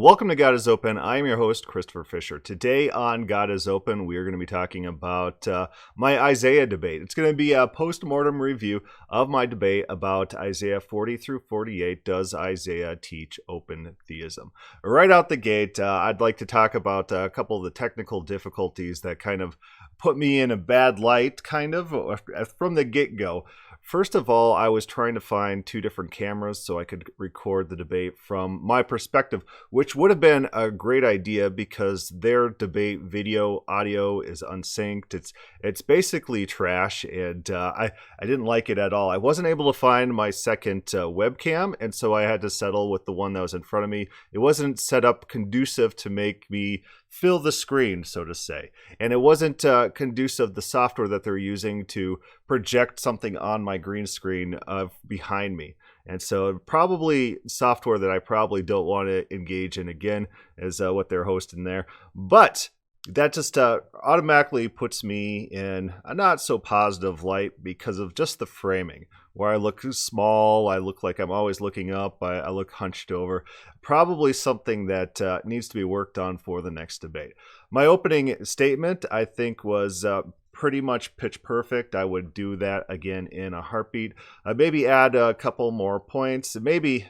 Welcome to God is Open. I'm your host, Christopher Fisher. Today on God is Open, we are going to be talking about my Isaiah debate. It's going to be a post-mortem review of my debate about Isaiah 40 through 48. Does Isaiah teach open theism? Right out the gate, I'd like to talk about a couple of the technical difficulties that kind of put me in a bad light, kind of, from the get-go. First of all, I was trying to find two different cameras so I could record the debate from my perspective, which would have been a great idea because their debate video audio is unsynced. It's basically trash, and I didn't like it at all. I wasn't able to find my second webcam, and so I had to settle with the one that was in front of me. It wasn't set up conducive to make me fill the screen, so to say. And it wasn't conducive, the software that they're using, to project something on my green screen behind me. And so probably software that I probably don't want to engage in again is what they're hosting there. But that just automatically puts me in a not so positive light because of just the framing, where I look small, I look like I'm always looking up, I look hunched over. Probably something that needs to be worked on for the next debate. My opening statement, I think, was pretty much pitch perfect. I would do that again in a heartbeat. Maybe add a couple more points. Maybe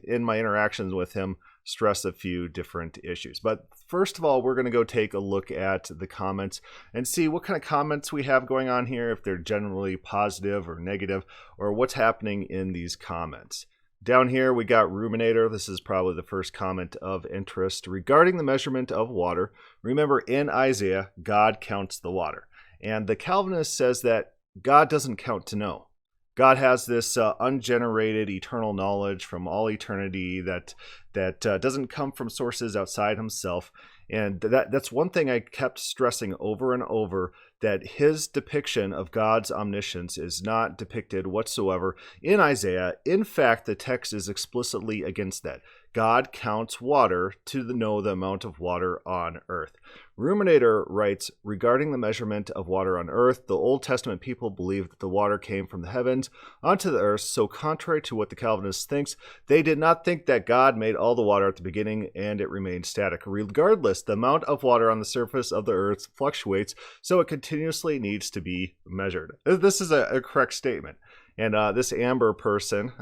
in my interactions with him, stress a few different issues. But first of all, we're going to go take a look at the comments and see what kind of comments we have going on here, if they're generally positive or negative, or what's happening in these comments. Down here, we got Ruminator. This is probably the first comment of interest regarding the measurement of water. Remember, in Isaiah, God counts the water. And the Calvinist says that God doesn't count to know. God has this ungenerated eternal knowledge from all eternity that doesn't come from sources outside himself. And that's one thing I kept stressing over and over, that his depiction of God's omniscience is not depicted whatsoever in Isaiah. In fact, the text is explicitly against that. God counts water to know the amount of water on earth. Ruminator writes, regarding the measurement of water on earth, the Old Testament people believed that the water came from the heavens onto the earth, so contrary to what the Calvinist thinks, they did not think that God made all the water at the beginning and it remained static. Regardless, the amount of water on the surface of the earth fluctuates, so it continuously needs to be measured. This is a correct statement. And this Amber person,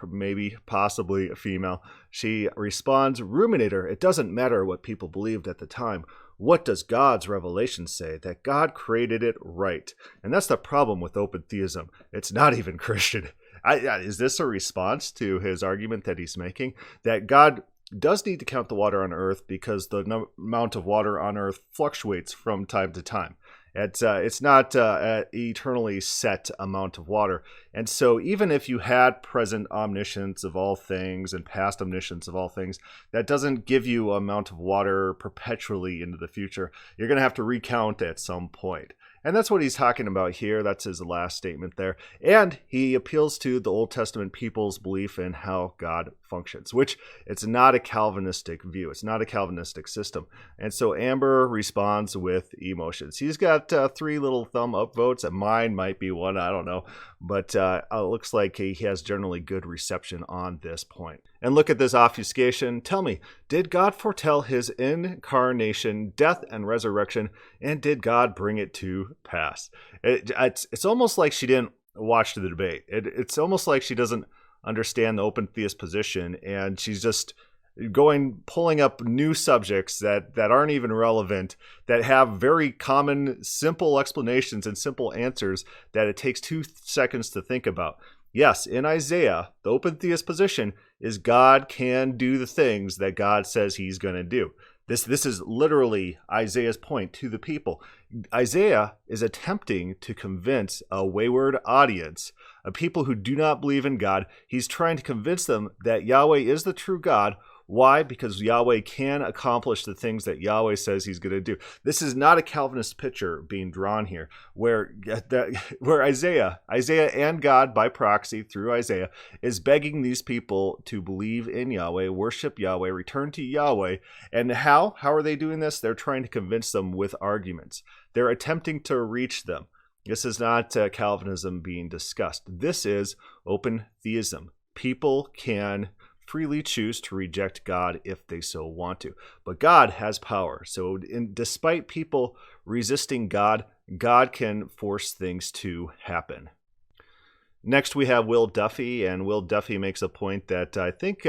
maybe possibly a female, she responds, Ruminator, it doesn't matter what people believed at the time. What does God's revelation say? That God created it right. And that's the problem with open theism. It's not even Christian. Is this a response to his argument that he's making? That God does need to count the water on earth because the amount of water on earth fluctuates from time to time. It's not an eternally set amount of water. And so even if you had present omniscience of all things and past omniscience of all things, that doesn't give you an amount of water perpetually into the future. You're going to have to recount at some point. And that's what he's talking about here. That's his last statement there. And he appeals to the Old Testament people's belief in how God functions, which it's not a Calvinistic view. It's not a Calvinistic system. And so Amber responds with emotions. He's got 3 little thumb up votes. Mine might be one. I don't know. But it looks like he has generally good reception on this point. And look at this obfuscation. Tell me, did God foretell his incarnation, death, and resurrection? And did God bring it to pass? It's almost like she didn't watch the debate. It's almost like she doesn't understand the open theist position, and she's just pulling up new subjects that aren't even relevant, that have very common, simple explanations and simple answers that it takes 2 seconds to think about. Yes, in Isaiah, the open theist position is God can do the things that God says he's going to do. This is literally Isaiah's point to the people. Isaiah is attempting to convince a wayward audience, a people who do not believe in God. He's trying to convince them that Yahweh is the true God. Why? Because Yahweh can accomplish the things that Yahweh says he's going to do. This is not a Calvinist picture being drawn here, where Isaiah and God by proxy through Isaiah is begging these people to believe in Yahweh, worship Yahweh, return to Yahweh. And how? How are they doing this? They're trying to convince them with arguments. They're attempting to reach them. This is not Calvinism being discussed. This is open theism. People can freely choose to reject God if they so want to. But God has power. So despite people resisting God, God can force things to happen. Next, we have Will Duffy, and Will Duffy makes a point that I think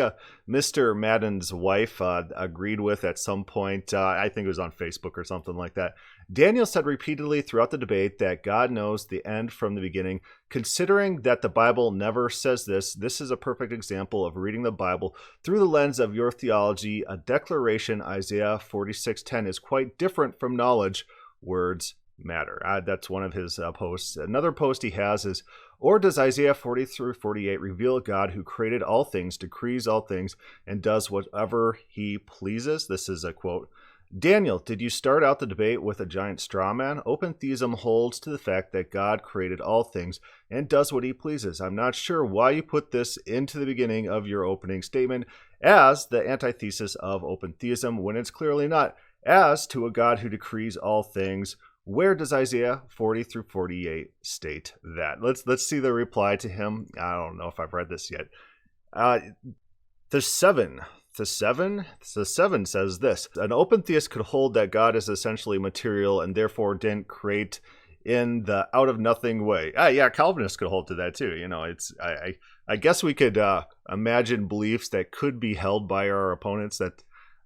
Mr. Madden's wife agreed with at some point. I think it was on Facebook or something like that. Daniel said repeatedly throughout the debate that God knows the end from the beginning. Considering that the Bible never says this, this is a perfect example of reading the Bible through the lens of your theology. A declaration, Isaiah 46:10, is quite different from knowledge. Words matter. That's one of his posts. Another post he has is, or does Isaiah 40 through 48 reveal God who created all things, decrees all things, and does whatever he pleases? This is a quote. Daniel, did you start out the debate with a giant straw man? Open theism holds to the fact that God created all things and does what he pleases. I'm not sure why you put this into the beginning of your opening statement as the antithesis of open theism when it's clearly not. As to a God who decrees all things, where does Isaiah 40 through 48 state that? Let's see the reply to him. I don't know if I've read this yet. The seven says this. An open theist could hold that God is essentially material and therefore didn't create in the out of nothing way. Yeah, Calvinists could hold to that too. You know, I guess we could imagine beliefs that could be held by our opponents that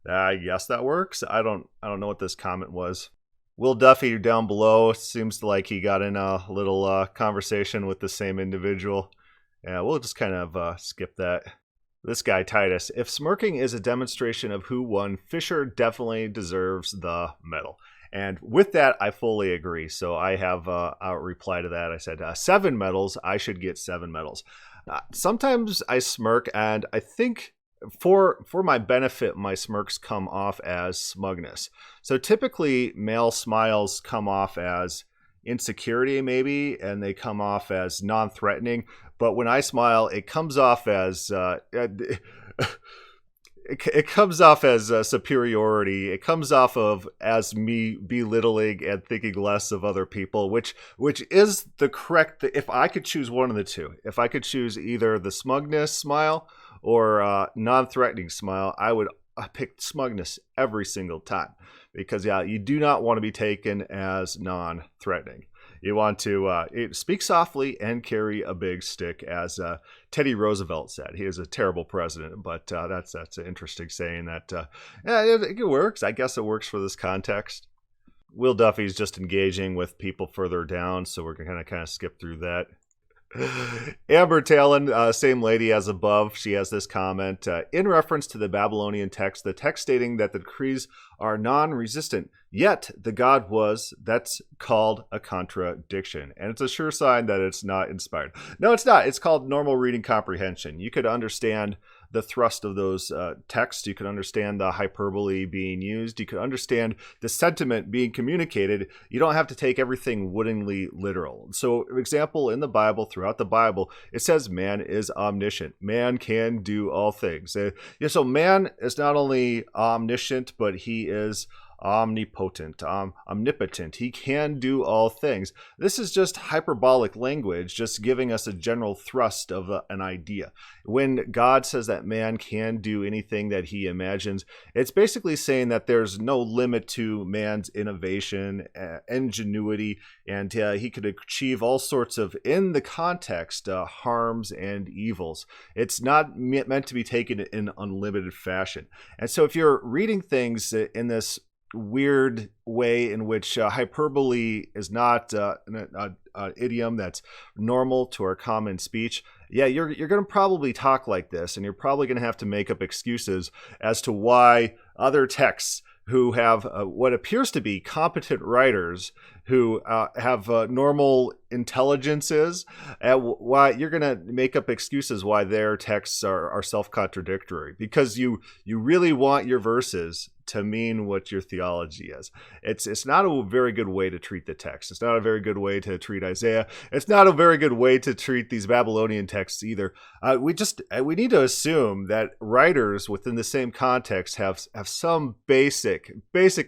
I guess that works. I don't know what this comment was. Will Duffy down below seems like he got in a little conversation with the same individual. Yeah, we'll just kind of skip that. This guy, Titus, if smirking is a demonstration of who won, Fisher definitely deserves the medal. And with that, I fully agree. So I have a reply to that. I said 7 medals. I should get 7 medals. Sometimes I smirk, and I think for my benefit, my smirks come off as smugness. So typically male smiles come off as insecurity maybe, and they come off as non-threatening. But when I smile, it comes off as it comes off as superiority. It comes off of as me belittling and thinking less of other people, which is the correct. If I could choose one of the two, if I could choose either the smugness smile or non-threatening smile, I would pick smugness every single time, because you do not want to be taken as non-threatening. You want to speak softly and carry a big stick, as Teddy Roosevelt said. He is a terrible president, but that's an interesting saying that it works. I guess it works for this context. Will Duffy's just engaging with people further down, so we're going to kind of skip through that. Amber Talon, same lady as above, she has this comment in reference to the Babylonian text, the text stating that the decrees are non-resistant, yet the God was, that's called a contradiction, and it's a sure sign that it's not inspired. No, it's not. It's called normal reading comprehension. You could understand the thrust of those texts. You could understand the hyperbole being used. You could understand the sentiment being communicated. You don't have to take everything woodenly literal. So, for example, in the Bible, throughout the Bible, it says man is omniscient. Man can do all things. So man is not only omniscient, but he is omnipotent, omnipotent. He can do all things. This is just hyperbolic language, just giving us a general thrust of an idea. When God says that man can do anything that he imagines, it's basically saying that there's no limit to man's innovation, ingenuity, and he could achieve all sorts of, in the context, harms and evils. It's not meant to be taken in unlimited fashion. And so if you're reading things in this weird way in which hyperbole is not an idiom that's normal to our common speech, you're going to probably talk like this, and you're probably going to have to make up excuses as to why other texts who have what appears to be competent writers who have normal intelligences, why you're going to make up excuses why their texts are self-contradictory, because you really want your verses to mean what your theology is. It's not a very good way to treat the text. It's not a very good way to treat Isaiah. It's not a very good way to treat these Babylonian texts either. We need to assume that writers within the same context have some basic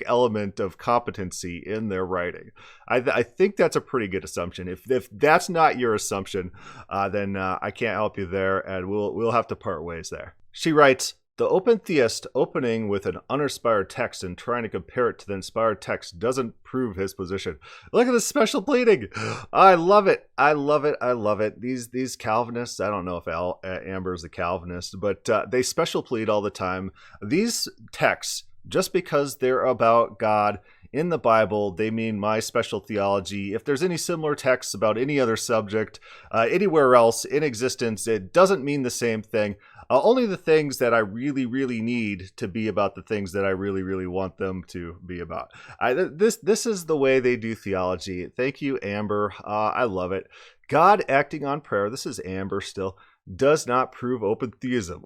element of competency in their writing. I think that's a pretty good assumption. If that's not your assumption, then I can't help you there, and we'll have to part ways there. She writes, the open theist opening with an uninspired text and trying to compare it to the inspired text doesn't prove his position. Look at the special pleading. I love it. I love it. I love it. These Calvinists, I don't know if Amber is a Calvinist, but they special plead all the time. These texts, just because they're about God in the Bible, they mean my special theology. If there's any similar texts about any other subject anywhere else in existence, it doesn't mean the same thing. Only the things that I really, really need to be about the things that I really, really want them to be about. This is the way they do theology. Thank you, Amber. I love it. God acting on prayer, this is Amber still, does not prove open theism.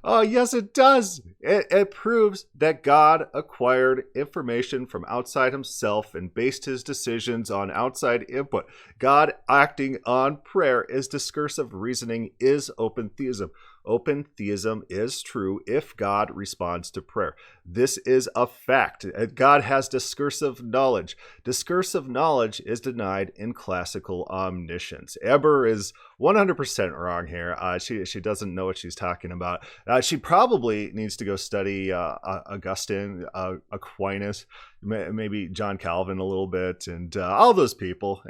Oh, yes, it does. It proves that God acquired information from outside himself and based his decisions on outside input. God acting on prayer is discursive reasoning, is open theism. Open theism is true if God responds to prayer. This is a fact. God has discursive knowledge. Discursive knowledge is denied in classical omniscience. Amber is 100% wrong here. She doesn't know what she's talking about. She probably needs to go study Augustine, Aquinas, maybe John Calvin a little bit, and all those people.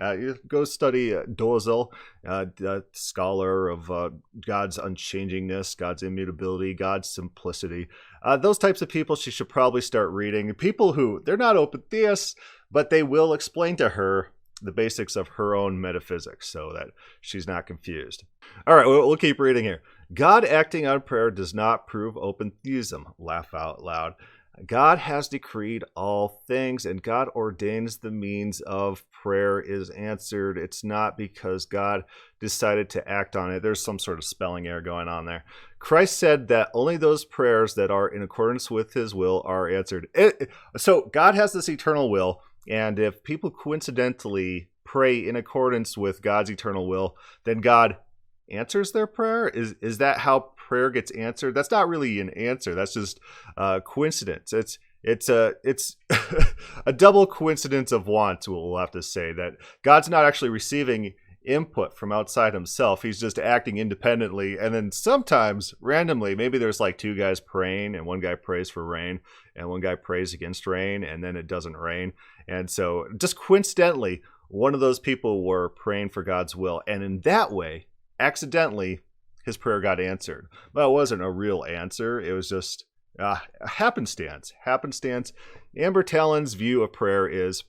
Go study Dozel, the scholar of God's unchangingness, God's immutability, God's simplicity. Those types of people she should probably start reading. People who, they're not open theists, but they will explain to her the basics of her own metaphysics so that she's not confused. All right, we'll keep reading here. God acting on prayer does not prove open theism. Laugh out loud. God has decreed all things, and God ordains the means of prayer is answered. It's not because God decided to act on it. There's some sort of spelling error going on there. Christ said that only those prayers that are in accordance with his will are answered. So God has this eternal will, and if people coincidentally pray in accordance with God's eternal will, then God answers their prayer? Is that how prayer gets answered? That's not really an answer. That's just coincidence. It's a double coincidence of wants, we'll have to say, that God's not actually receiving input from outside himself. He's just acting independently, and then sometimes randomly, maybe there's like two guys praying, and one guy prays for rain and one guy prays against rain, and then it doesn't rain. And so just coincidentally, one of those people were praying for God's will, and in that way, accidentally, his prayer got answered. Well, it wasn't a real answer. It was just a happenstance. Amber Talon's view of prayer is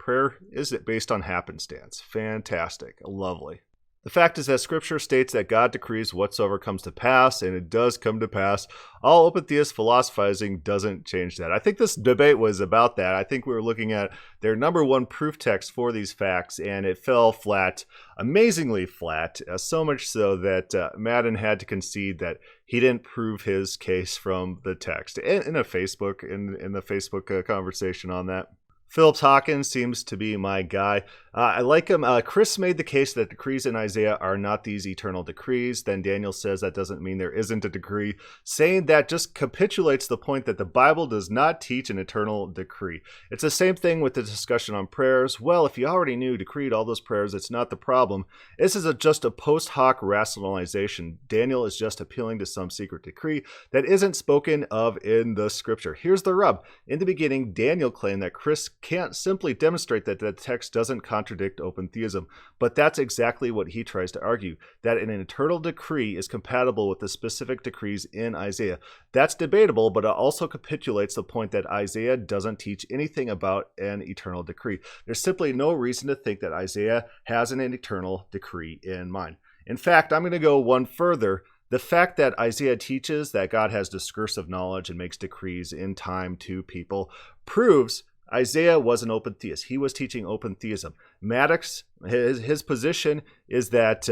based on happenstance. Fantastic. Lovely. The fact is that Scripture states that God decrees whatsoever comes to pass, and it does come to pass. All open theist philosophizing doesn't change that. I think this debate was about that. I think we were looking at their number one proof text for these facts, and it fell flat, amazingly flat, so much so that Madden had to concede that he didn't prove his case from the text in the Facebook conversation on that. Phillips Hawkins seems to be my guy. I like him. Chris made the case that decrees in Isaiah are not these eternal decrees. Then Daniel says that doesn't mean there isn't a decree, saying that just capitulates the point that the Bible does not teach an eternal decree. It's the same thing with the discussion on prayers. Well, if you already knew, decreed all those prayers, it's not the problem. This is just a post hoc rationalization. Daniel is just appealing to some secret decree that isn't spoken of in the scripture. Here's the rub. In the beginning, Daniel claimed that Chris can't simply demonstrate that the text doesn't contradict open theism, but that's exactly what he tries to argue, that an eternal decree is compatible with the specific decrees in Isaiah. That's debatable, but it also capitulates the point that Isaiah doesn't teach anything about an eternal decree. There's simply no reason to think that Isaiah has an eternal decree in mind. In fact, I'm going to go one further. The fact that Isaiah teaches that God has discursive knowledge and makes decrees in time to people proves Isaiah was an open theist. He was teaching open theism. Maddox, his position is that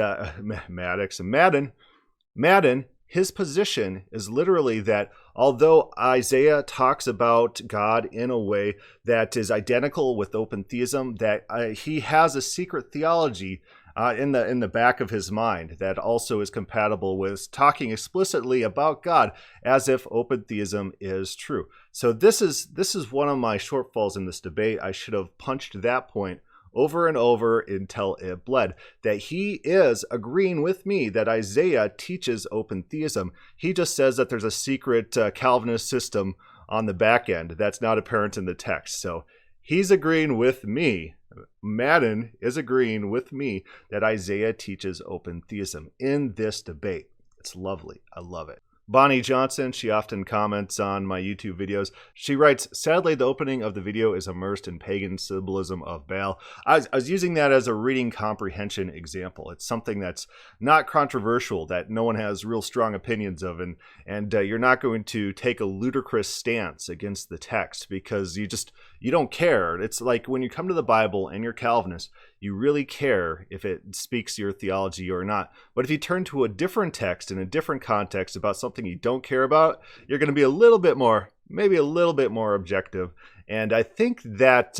Madden, his position is literally that although Isaiah talks about God in a way that is identical with open theism, that he has a secret theology in the back of his mind that also is compatible with talking explicitly about God as if open theism is true. So this is one of my shortfalls in this debate. I should have punched that point over and over until it bled. That he is agreeing with me that Isaiah teaches open theism. He just says that there's a secret Calvinist system on the back end that's not apparent in the text. So he's agreeing with me. Madden is agreeing with me that Isaiah teaches open theism in this debate. It's lovely. I love it. Bonnie Johnson, she often comments on my YouTube videos. She writes, sadly, the opening of the video is immersed in pagan symbolism of Baal. I was using that as a reading comprehension example. It's something that's not controversial, that no one has real strong opinions of, and you're not going to take a ludicrous stance against the text because you don't care. It's like when you come to the Bible and you're Calvinist, you really care if it speaks your theology or not. But if you turn to a different text in a different context about something you don't care about, you're going to be maybe a little bit more objective. And I think that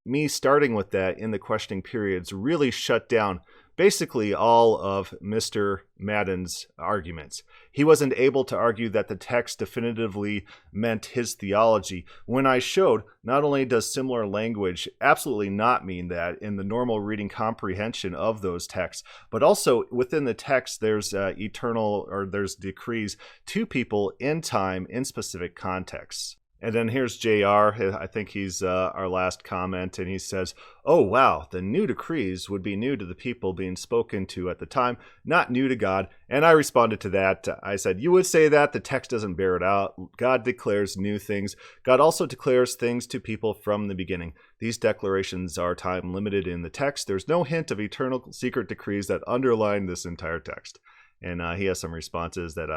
me starting with that in the questioning periods really shut down basically all of Mr. Madden's arguments. He wasn't able to argue that the text definitively meant his theology when I showed not only does similar language absolutely not mean that in the normal reading comprehension of those texts, but also within the text there's there's decrees to people in time in specific contexts. And then here's JR. I think he's our last comment, and he says, oh, wow, the new decrees would be new to the people being spoken to at the time, not new to God. And I responded to that. I said, you would say that. The text doesn't bear it out. God declares new things. God also declares things to people from the beginning. These declarations are time limited in the text. There's no hint of eternal secret decrees that underline this entire text. And he has some responses that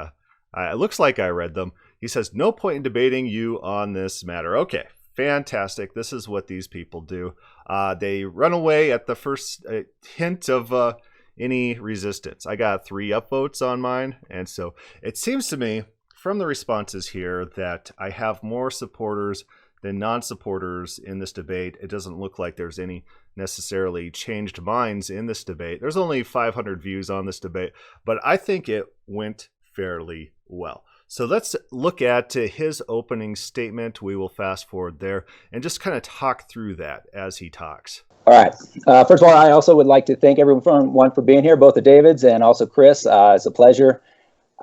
it looks like I read them. He says, no point in debating you on this matter. Okay, fantastic. This is what these people do. They run away at the first hint of any resistance. I got 3 upvotes on mine. And so it seems to me from the responses here that I have more supporters than non-supporters in this debate. It doesn't look like there's any necessarily changed minds in this debate. There's only 500 views on this debate, but I think it went fairly well. So let's look at his opening statement. We will fast forward there and just kind of talk through that as he talks. All right. First of all, I also would like to thank everyone for being here, both the Davids and also Chris. It's a pleasure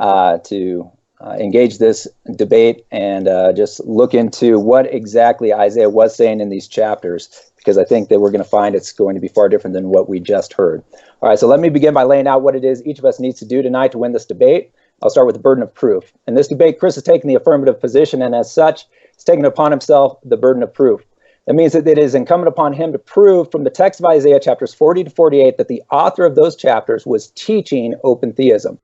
to engage this debate and just look into what exactly Isaiah was saying in these chapters, because I think that we're going to find it's going to be far different than what we just heard. All right, so let me begin by laying out what it is each of us needs to do tonight to win this debate. I'll start with the burden of proof. In this debate, Chris has taken the affirmative position, and as such, he's taken upon himself the burden of proof. That means that it is incumbent upon him to prove from the text of Isaiah chapters 40 to 48 that the author of those chapters was teaching open theism.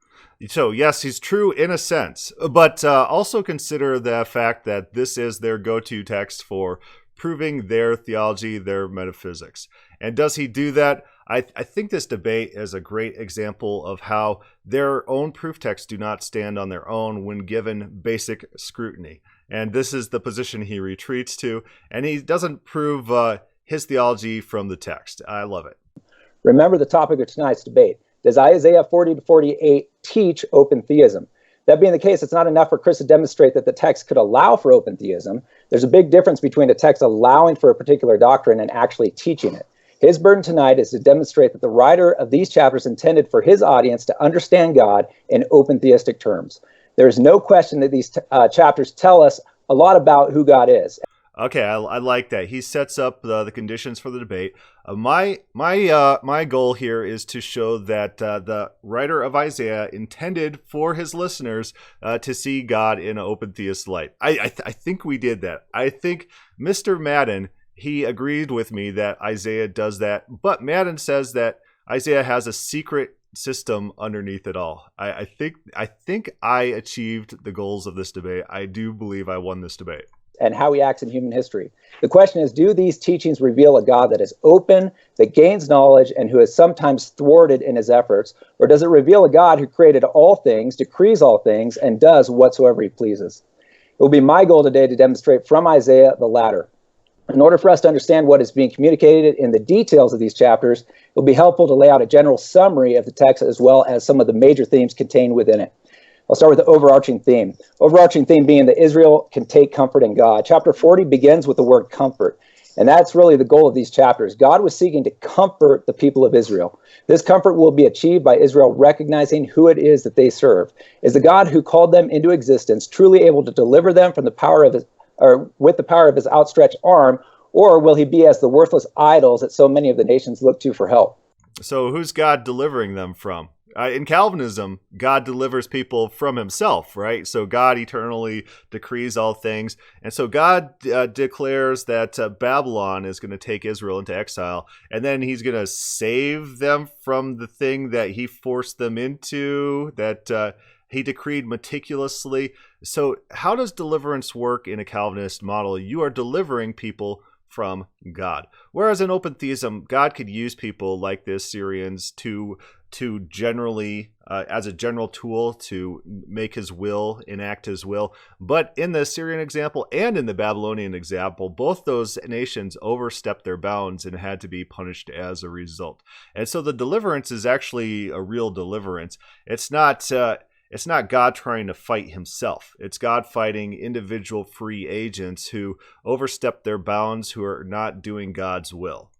So, yes, he's true in a sense, but also consider the fact that this is their go-to text for proving their theology, their metaphysics. And does he do that? I think this debate is a great example of how their own proof texts do not stand on their own when given basic scrutiny. And this is the position he retreats to, and he doesn't prove his theology from the text. I love it. Remember the topic of tonight's debate. Does Isaiah 40 to 48 teach open theism? That being the case, it's not enough for Chris to demonstrate that the text could allow for open theism. There's a big difference between a text allowing for a particular doctrine and actually teaching it. His burden tonight is to demonstrate that the writer of these chapters intended for his audience to understand God in open theistic terms. There is no question that these chapters tell us a lot about who God is. Okay, I like that. He sets up the conditions for the debate. My goal here is to show that the writer of Isaiah intended for his listeners to see God in an open theist light. I think we did that. I think Mr. Madden, he agreed with me that Isaiah does that, but Madden says that Isaiah has a secret system underneath it all. I think I achieved the goals of this debate. I do believe I won this debate. And how he acts in human history. The question is, do these teachings reveal a God that is open, that gains knowledge, and who is sometimes thwarted in his efforts? Or does it reveal a God who created all things, decrees all things, and does whatsoever he pleases? It will be my goal today to demonstrate from Isaiah the latter. In order for us to understand what is being communicated in the details of these chapters, it will be helpful to lay out a general summary of the text as well as some of the major themes contained within it. I'll start with the overarching theme. Overarching theme being that Israel can take comfort in God. Chapter 40 begins with the word comfort. And that's really the goal of these chapters. God was seeking to comfort the people of Israel. This comfort will be achieved by Israel recognizing who it is that they serve. Is the God who called them into existence truly able to deliver them from the power of his, or with the power of his outstretched arm, or will he be as the worthless idols that so many of the nations look to for help? So who's God delivering them from? In Calvinism, God delivers people from himself, right? So God eternally decrees all things. And so God declares that Babylon is going to take Israel into exile, and then he's going to save them from the thing that he forced them into, that he decreed meticulously. So how does deliverance work in a Calvinist model? You are delivering people from God. Whereas in open theism, God could use people like the Assyrians to generally, as a general tool to make his will, enact his will. But in the Assyrian example and in the Babylonian example, both those nations overstepped their bounds and had to be punished as a result. And so the deliverance is actually a real deliverance. It's not God trying to fight himself. It's God fighting individual free agents who overstep their bounds, who are not doing God's will.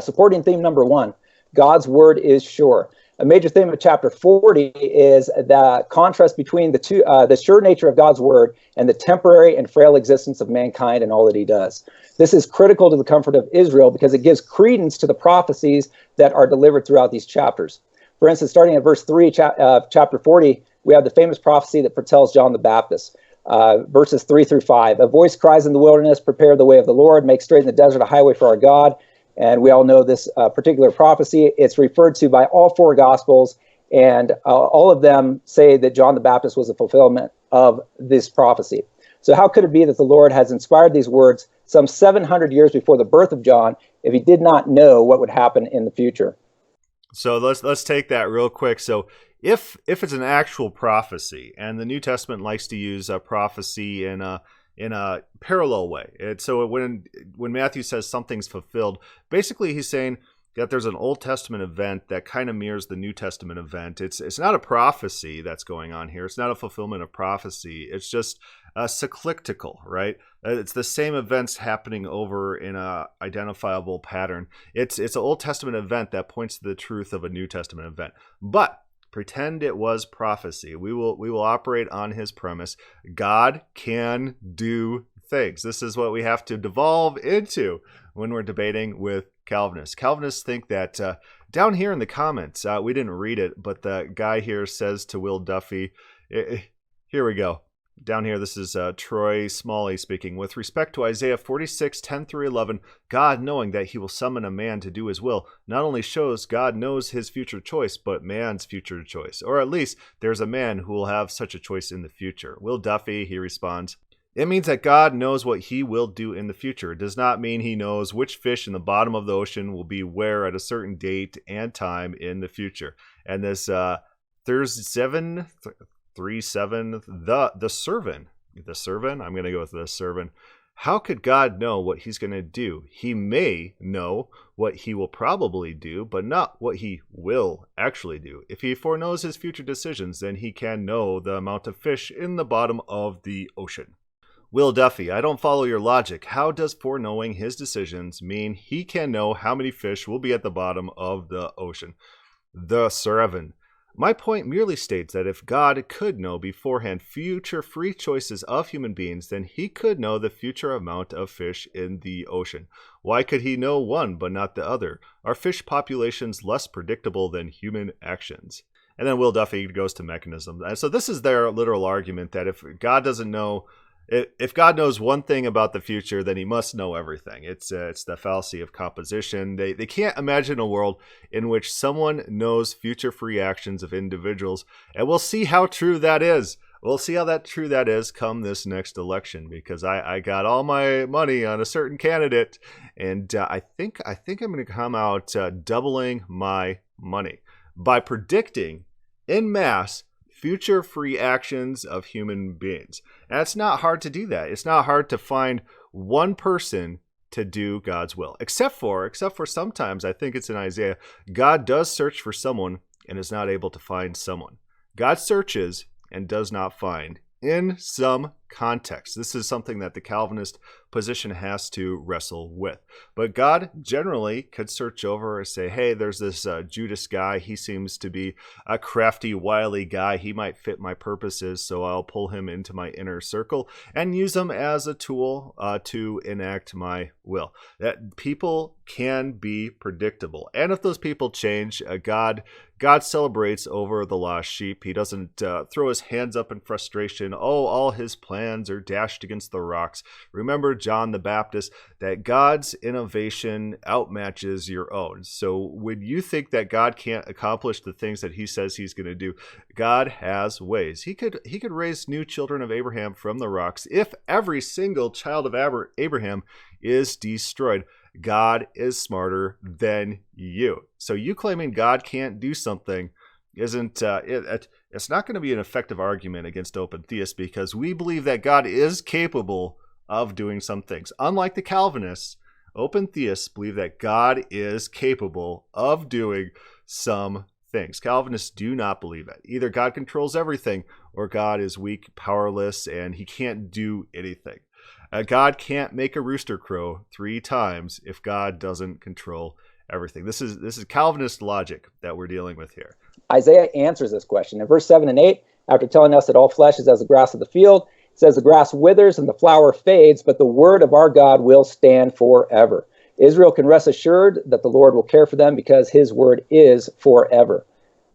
Supporting theme number 1, God's word is sure. A major theme of chapter 40 is the contrast between the sure nature of God's word and the temporary and frail existence of mankind and all that he does. This is critical to the comfort of Israel because it gives credence to the prophecies that are delivered throughout these chapters. For instance, starting at verse 3, chapter 40, we have the famous prophecy that foretells John the Baptist. Verses 3 through 5. A voice cries in the wilderness, prepare the way of the Lord, make straight in the desert a highway for our God. And we all know this particular prophecy. It's referred to by all 4 Gospels, and all of them say that John the Baptist was a fulfillment of this prophecy. So how could it be that the Lord has inspired these words some 700 years before the birth of John if he did not know what would happen in the future? So let's take that real quick. So if it's an actual prophecy, and the New Testament likes to use a prophecy in a parallel way. So when Matthew says something's fulfilled, basically he's saying that there's an Old Testament event that kind of mirrors the New Testament event. It's not a prophecy that's going on here. It's not a fulfillment of prophecy. It's just cyclical, right? It's the same events happening over in a identifiable pattern. It's an Old Testament event that points to the truth of a New Testament event. But pretend it was prophecy. We will operate on his premise. God can do things. This is what we have to devolve into when we're debating with Calvinists. Calvinists think that down here in the comments, we didn't read it, but the guy here says to Will Duffy, here we go. Down here, this is Troy Smalley speaking. With respect to Isaiah 46, 10 through 11, God, knowing that he will summon a man to do his will, not only shows God knows his future choice, but man's future choice. Or at least there's a man who will have such a choice in the future. Will Duffy, he responds, it means that God knows what he will do in the future. It does not mean he knows which fish in the bottom of the ocean will be where at a certain date and time in the future. And this Thursday 3:7, the servant, I'm going to go with the servant. How could God know what he's going to do? He may know what he will probably do, but not what he will actually do. If he foreknows his future decisions, then he can know the amount of fish in the bottom of the ocean. Will Duffy, I don't follow your logic. How does foreknowing his decisions mean he can know how many fish will be at the bottom of the ocean? The servant. My point merely states that if God could know beforehand future free choices of human beings, then he could know the future amount of fish in the ocean. Why could he know one but not the other? Are fish populations less predictable than human actions? And then Will Duffy goes to mechanism. And so this is their literal argument that if God doesn't know, if God knows one thing about the future, then he must know everything. It's the fallacy of composition. They can't imagine a world in which someone knows future free actions of individuals. And we'll see how true that is. We'll see how true that is come this next election, because I got all my money on a certain candidate, and I think I'm going to come out doubling my money by predicting en masse future free actions of human beings. And it's not hard to do that. It's not hard to find one person to do God's will, except for sometimes, I think it's in Isaiah, God does search for someone and is not able to find someone. God searches and does not find in some context. This is something that the Calvinist position has to wrestle with. But God generally could search over and say, hey, there's this Judas guy. He seems to be a crafty, wily guy. He might fit my purposes, so I'll pull him into my inner circle and use him as a tool to enact my will. That people can be predictable. And if those people change, God celebrates over the lost sheep. He doesn't throw his hands up in frustration. Oh, all his plans are dashed against the rocks. Remember John the Baptist, that God's innovation outmatches your own. So when you think that God can't accomplish the things that he says he's going to do, God has ways. He could raise new children of Abraham from the rocks if every single child of Abraham is destroyed. God is smarter than you. So you claiming God can't do something isn't it's not going to be an effective argument against open theists, because we believe that God is capable of doing some things. Unlike the Calvinists, open theists believe that God is capable of doing some things. Calvinists do not believe that. Either God controls everything or God is weak, powerless, and he can't do anything. God can't make a rooster crow 3 times if God doesn't control everything. This is Calvinist logic that we're dealing with here. Isaiah answers this question. In verse 7 and 8, after telling us that all flesh is as the grass of the field, it says the grass withers and the flower fades, but the word of our God will stand forever. Israel can rest assured that the Lord will care for them because his word is forever.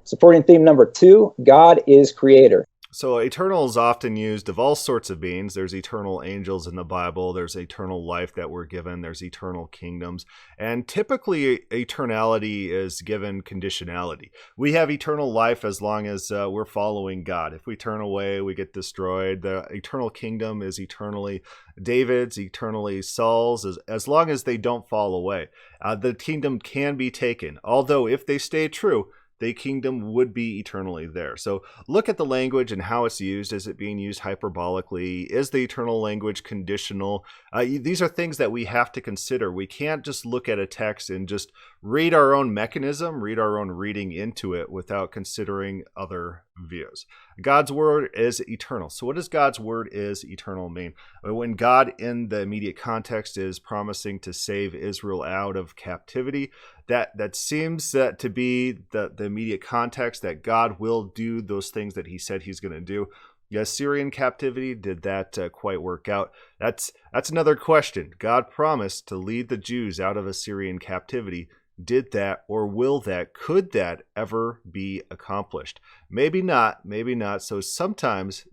Supporting theme number 2, God is creator. So eternal is often used of all sorts of beings. There's eternal angels in the Bible. There's eternal life that we're given. There's eternal kingdoms. And typically eternality is given conditionality. We have eternal life as long as we're following God. If we turn away, we get destroyed. The eternal kingdom is eternally David's, eternally Saul's, as long as they don't fall away. The kingdom can be taken. Although if they stay true, the kingdom would be eternally there. So look at the language and how it's used. Is it being used hyperbolically? Is the eternal language conditional? These are things that we have to consider. We can't just look at a text and just read our own mechanism, read our own reading into it without considering other views. God's word is eternal. So what does God's word is eternal mean? When God in the immediate context is promising to save Israel out of captivity, that seems to be the immediate context, that God will do those things that he said he's going to do. The Assyrian captivity, did that quite work out? That's another question. God promised to lead the Jews out of Assyrian captivity. Did that, or will that, could that ever be accomplished? Maybe not, maybe not. So sometimes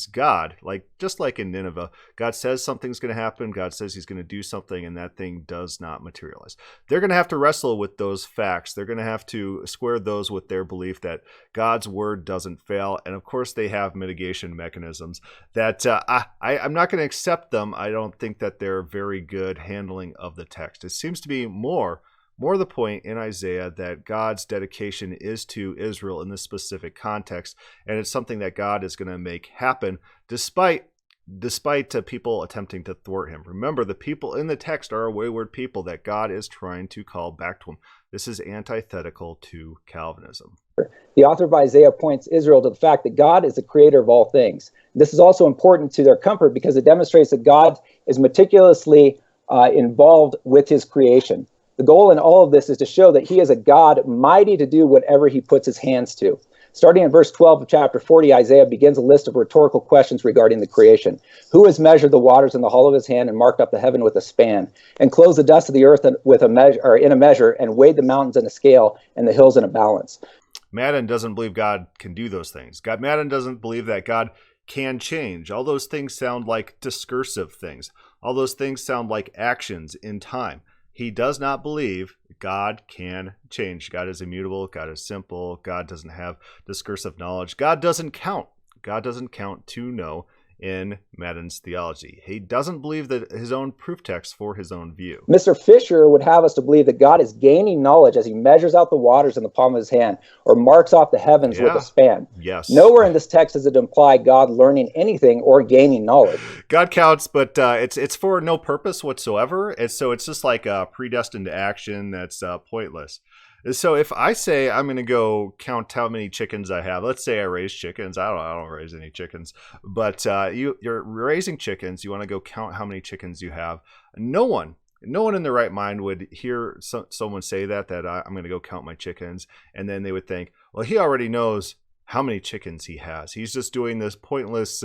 God, just like in Nineveh, God says something's going to happen. God says he's going to do something, and that thing does not materialize. They're going to have to wrestle with those facts. They're going to have to square those with their belief that God's word doesn't fail. And of course, they have mitigation mechanisms that I'm not going to accept them. I don't think that they're very good handling of the text. It seems to be more the point in Isaiah that God's dedication is to Israel in this specific context, and it's something that God is going to make happen despite people attempting to thwart him. Remember, the people in the text are a wayward people that God is trying to call back to him. This is antithetical to Calvinism. The author of Isaiah points Israel to the fact that God is the creator of all things. This is also important to their comfort because it demonstrates that God is meticulously involved with his creation. The goal in all of this is to show that he is a God mighty to do whatever he puts his hands to. Starting in verse 12 of chapter 40, Isaiah begins a list of rhetorical questions regarding the creation. Who has measured the waters in the hollow of his hand and marked up the heaven with a span, and closed the dust of the earth with a measure, or in a measure, and weighed the mountains in a scale and the hills in a balance? Madden doesn't believe God can do those things. Madden doesn't believe that God can change. All those things sound like discursive things. All those things sound like actions in time. He does not believe God can change. God is immutable. God is simple. God doesn't have discursive knowledge. God doesn't count. God doesn't count to know in Madden's theology. He doesn't believe that his own proof text for his own view. Mr. Fisher would have us to believe that God is gaining knowledge as he measures out the waters in the palm of his hand or marks off the heavens with a span. Yes. Nowhere in this text does it imply God learning anything or gaining knowledge. God counts, but it's for no purpose whatsoever. It's just like a predestined action that's pointless. So if I say I'm going to go count how many chickens I have, let's say I raise chickens. I don't raise any chickens, but you're raising chickens. You want to go count how many chickens you have. No one in their right mind would hear someone say that I'm going to go count my chickens, and then they would think, well, he already knows how many chickens he has. He's just doing this pointless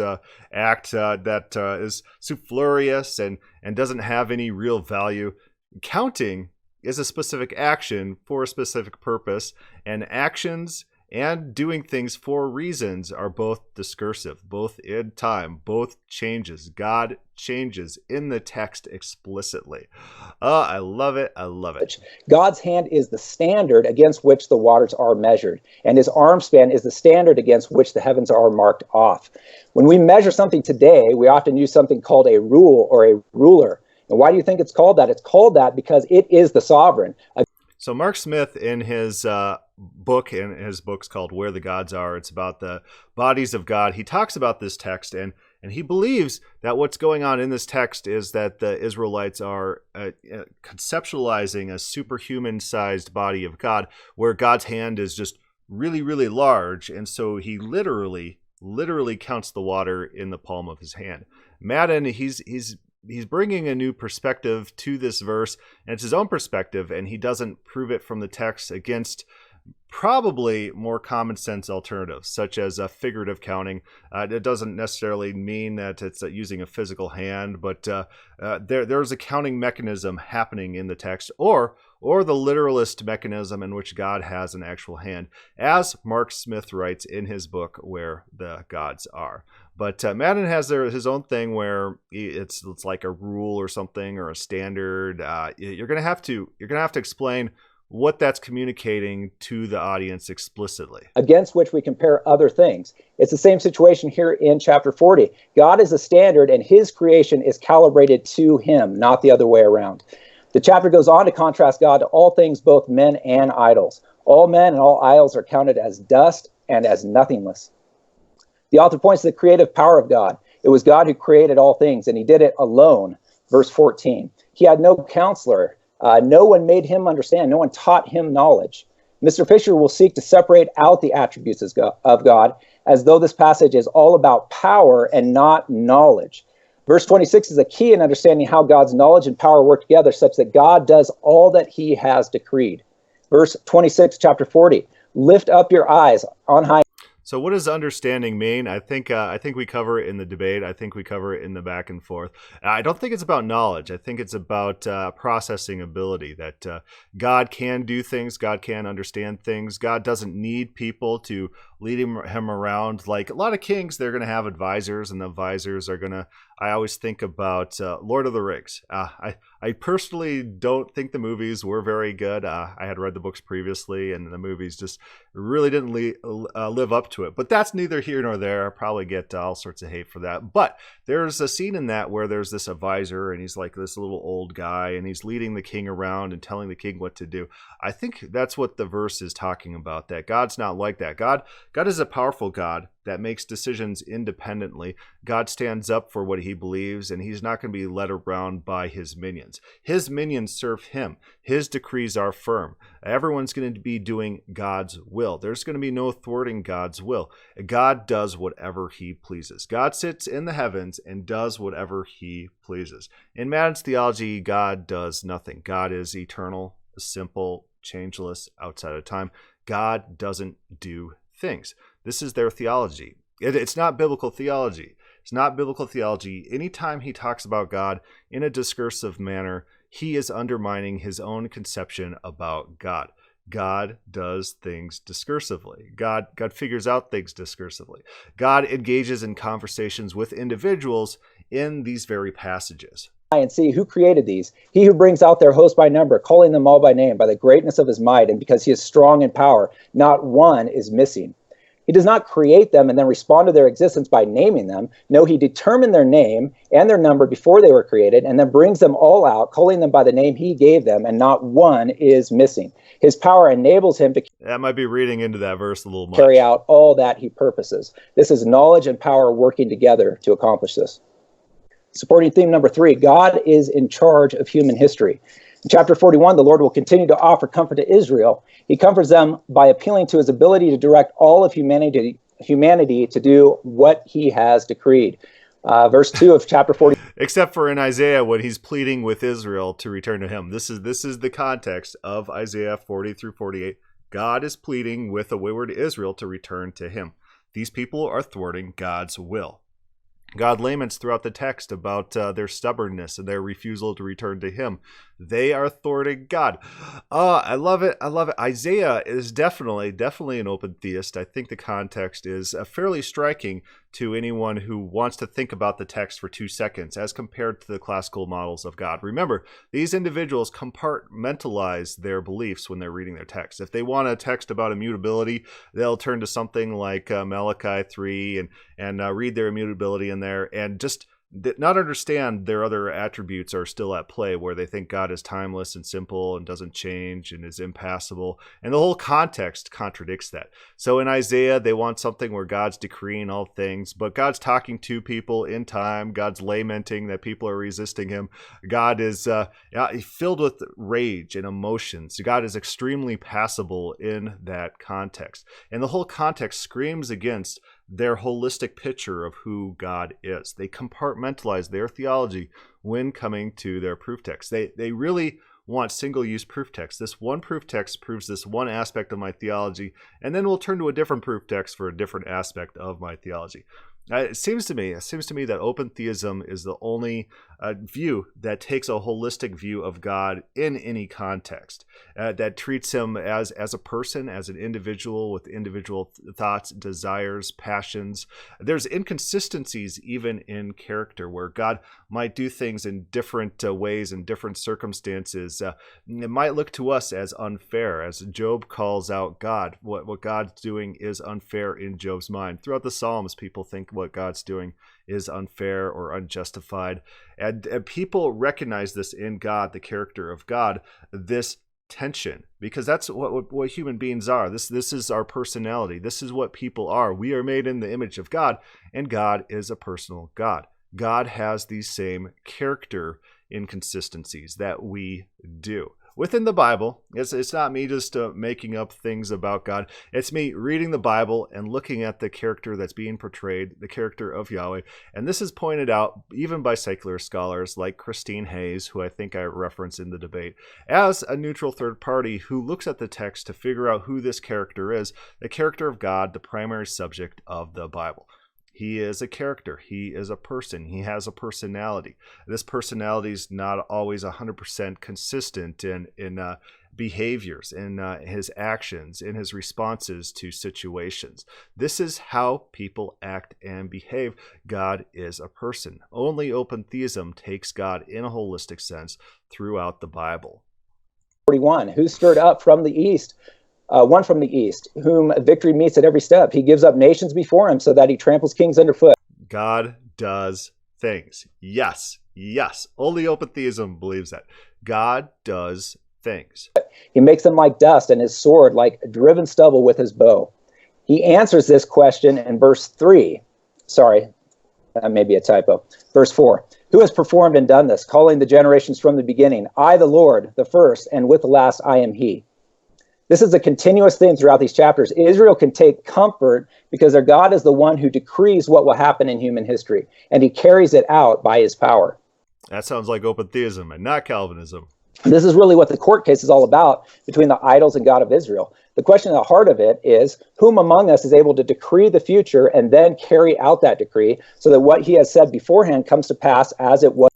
act that is superfluous and doesn't have any real value. Counting is a specific action for a specific purpose, and actions and doing things for reasons are both discursive, both in time, both changes. God changes in the text explicitly. I love it. I love it. God's hand is the standard against which the waters are measured, and his arm span is the standard against which the heavens are marked off. When we measure something today, we often use something called a rule or a ruler. And why do you think it's called that? It's called that because it is the sovereign. So Mark Smith, in his book's called Where the Gods Are, it's about the bodies of God. He talks about this text, and he believes that what's going on in this text is that the Israelites are conceptualizing a superhuman-sized body of God, where God's hand is just really, really large, and so he literally counts the water in the palm of his hand. Madden, he's bringing a new perspective to this verse, and it's his own perspective, and he doesn't prove it from the text against probably more common sense alternatives, such as figurative counting. It doesn't necessarily mean that it's using a physical hand, but there's a counting mechanism happening in the text, or the literalist mechanism in which God has an actual hand, as Mark Smith writes in his book, Where the Gods Are. But Madden has his own thing where it's like a rule or something, or a standard. You're gonna have to explain what that's communicating to the audience explicitly. Against which we compare other things. It's the same situation here in chapter 40. God is a standard, and his creation is calibrated to him, not the other way around. The chapter goes on to contrast God to all things, both men and idols. All men and all idols are counted as dust and as nothingness. The author points to the creative power of God. It was God who created all things, and he did it alone. Verse 14. He had no counselor. No one made him understand. No one taught him knowledge. Mr. Fisher will seek to separate out the attributes of God, as though this passage is all about power and not knowledge. Verse 26 is a key in understanding how God's knowledge and power work together, such that God does all that he has decreed. Verse 26, chapter 40. Lift up your eyes on high. So what does understanding mean? I think we cover it in the debate. I think we cover it in the back and forth. I don't think it's about knowledge. I think it's about processing ability, that God can do things. God can understand things. God doesn't need people to lead him around. Like a lot of kings, they're going to have advisors, and the advisors are going to, I always think about Lord of the Rings. I personally don't think the movies were very good. I had read the books previously, and the movies just really didn't live up to it. But that's neither here nor there. I'll probably get all sorts of hate for that. But there's a scene in that where there's this advisor, and he's like this little old guy, and he's leading the king around and telling the king what to do. I think that's what the verse is talking about, that God's not like that. God is a powerful God that makes decisions independently. God stands up for what he believes, and he's not going to be led around by his minions. His minions serve him. His decrees are firm. Everyone's going to be doing God's will. There's going to be no thwarting God's will. God does whatever he pleases. God sits in the heavens and does whatever he pleases. In Madden's theology, God does nothing. God is eternal, simple, changeless, outside of time. God doesn't do things. This is their theology. It's not biblical theology. It's not biblical theology. Anytime he talks about God in a discursive manner, he is undermining his own conception about God. God does things discursively. God figures out things discursively. God engages in conversations with individuals in these very passages. And see who created these. He who brings out their host by number, calling them all by name, by the greatness of his might, and because he is strong in power, not one is missing. He does not create them and then respond to their existence by naming them. No, he determined their name and their number before they were created, and then brings them all out, calling them by the name he gave them, and not one is missing. His power enables him to that might be reading into that verse a little much. Carry out all that he purposes. This is knowledge and power working together to accomplish this. Supporting theme number 3, God is in charge of human history. In chapter 41, the Lord will continue to offer comfort to Israel. He comforts them by appealing to his ability to direct all of humanity to do what he has decreed. Verse 2 of chapter 40. Except for in Isaiah when he's pleading with Israel to return to him. This is the context of Isaiah 40 through 48. God is pleading with a wayward Israel to return to him. These people are thwarting God's will. God laments throughout the text about their stubbornness and their refusal to return to him. They are thwarting God. I love it. I love it. Isaiah is definitely an open theist. I think the context is fairly striking to anyone who wants to think about the text for 2 seconds as compared to the classical models of God. Remember, these individuals compartmentalize their beliefs when they're reading their text. If they want a text about immutability, they'll turn to something like Malachi 3 and read their immutability in there and just not understand their other attributes are still at play, where they think God is timeless and simple and doesn't change and is impassible. And the whole context contradicts that. So in Isaiah, they want something where God's decreeing all things, but God's talking to people in time. God's lamenting that people are resisting him. God is filled with rage and emotions. God is extremely passible in that context. And the whole context screams against their holistic picture of who God is. They compartmentalize their theology when coming to their proof text. They really want single-use proof text. This one proof text proves this one aspect of my theology, and then we'll turn to a different proof text for a different aspect of my theology. It seems to me that open theism is the only view that takes a holistic view of God in any context, that treats him as a person, as an individual with individual thoughts, desires, passions. There's inconsistencies even in character where God might do things in different ways in different circumstances. It might look to us as unfair, as Job calls out God. What God's doing is unfair in Job's mind. Throughout the Psalms, people think what God's doing is unfair or unjustified. And people recognize this in God, the character of God, this tension, because that's what human beings are. This is our personality. This is what people are. We are made in the image of God, and God is a personal God. God has these same character inconsistencies that we do. Within the Bible, it's not me just making up things about God. It's me reading the Bible and looking at the character that's being portrayed, the character of Yahweh. And this is pointed out even by secular scholars like Christine Hayes, who I think I referenced in the debate, as a neutral third party who looks at the text to figure out who this character is, the character of God, the primary subject of the Bible. He is a character. He is a person. He has a personality. This personality is not always 100% consistent in behaviors, in his actions, in his responses to situations. This is how people act and behave. God is a person. Only open theism takes God in a holistic sense throughout the Bible. 41, who stirred up from the east? One from the east, whom victory meets at every step. He gives up nations before him so that he tramples kings underfoot. God does things. Yes. Only open theism believes that. God does things. He makes them like dust and his sword like driven stubble with his bow. He answers this question in verse 3. Sorry, that may be a typo. Verse 4. Who has performed and done this, calling the generations from the beginning? I, the Lord, the first, and with the last I am he. This is a continuous theme throughout these chapters. Israel can take comfort because their God is the one who decrees what will happen in human history, and he carries it out by his power. That sounds like open theism and not Calvinism. This is really what the court case is all about between the idols and God of Israel. The question at the heart of it is, whom among us is able to decree the future and then carry out that decree so that what he has said beforehand comes to pass as it was?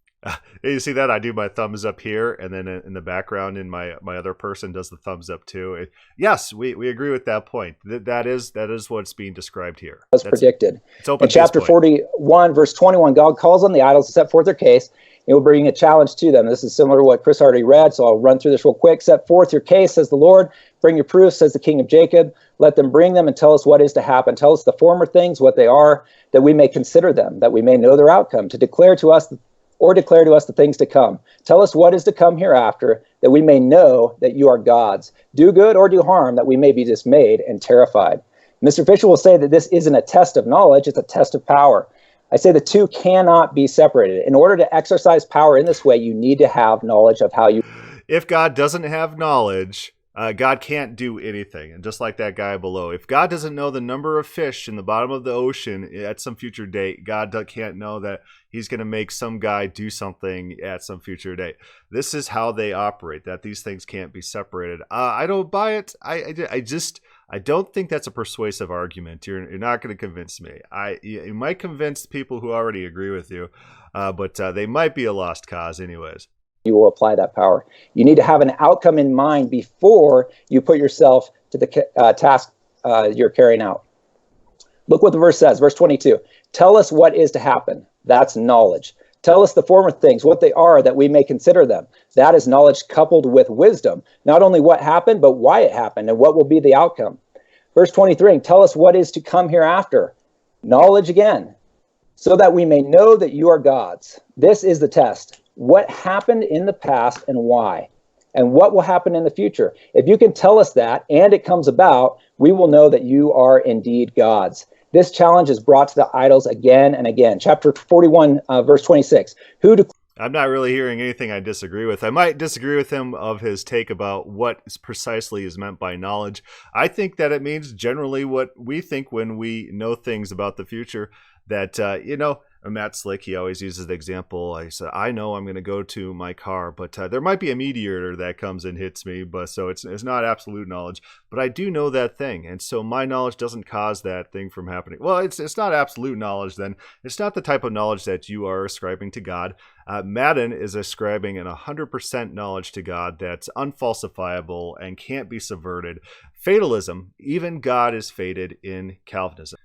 You see that? I do my thumbs up here, and then in the background, in my other person does the thumbs up too. Yes, we agree with that point. That is what's being described here. As predicted. It's open in chapter 41, verse 21, God calls on the idols to set forth their case. It will bring a challenge to them. This is similar to what Chris already read, so I'll run through this real quick. Set forth your case, says the Lord. Bring your proofs, says the King of Jacob. Let them bring them and tell us what is to happen. Tell us the former things, what they are, that we may consider them, that we may know their outcome, to declare to us the things to come. Tell us what is to come hereafter, that we may know that you are gods. Do good or do harm, that we may be dismayed and terrified. Mr. Fisher will say that this isn't a test of knowledge, it's a test of power. I say the two cannot be separated. In order to exercise power in this way, you need to have knowledge of how you... if God doesn't have knowledge, God can't do anything. And just like that guy below, if God doesn't know the number of fish in the bottom of the ocean at some future date, God can't know that he's going to make some guy do something at some future date. This is how they operate, that these things can't be separated. I don't buy it. I don't think that's a persuasive argument. You're not going to convince me. You might convince people who already agree with you, but they might be a lost cause anyways. You will apply that power. You need to have an outcome in mind before you put yourself to the task you're carrying out. Look what the verse says, verse 22. Tell us what is to happen. That's knowledge. Tell us the former things, what they are, that we may consider them. That is knowledge coupled with wisdom. Not only what happened, but why it happened and what will be the outcome. Verse 23, tell us what is to come hereafter. Knowledge again, so that we may know that you are God's. This is the test. What happened in the past and why? And what will happen in the future? If you can tell us that and it comes about, we will know that you are indeed God's. This challenge is brought to the idols again and again. Chapter 41, verse 26. I'm not really hearing anything I disagree with. I might disagree with him of his take about what precisely is meant by knowledge. I think that it means generally what we think when we know things about the future. That, Matt Slick, he always uses the example. I said, I know I'm going to go to my car, but there might be a meteor that comes and hits me. But so it's not absolute knowledge, but I do know that thing. And so my knowledge doesn't cause that thing from happening. Well, it's not absolute knowledge then. It's not the type of knowledge that you are ascribing to God. Madden is ascribing an 100% knowledge to God that's unfalsifiable and can't be subverted. Fatalism, even God is fated in Calvinism.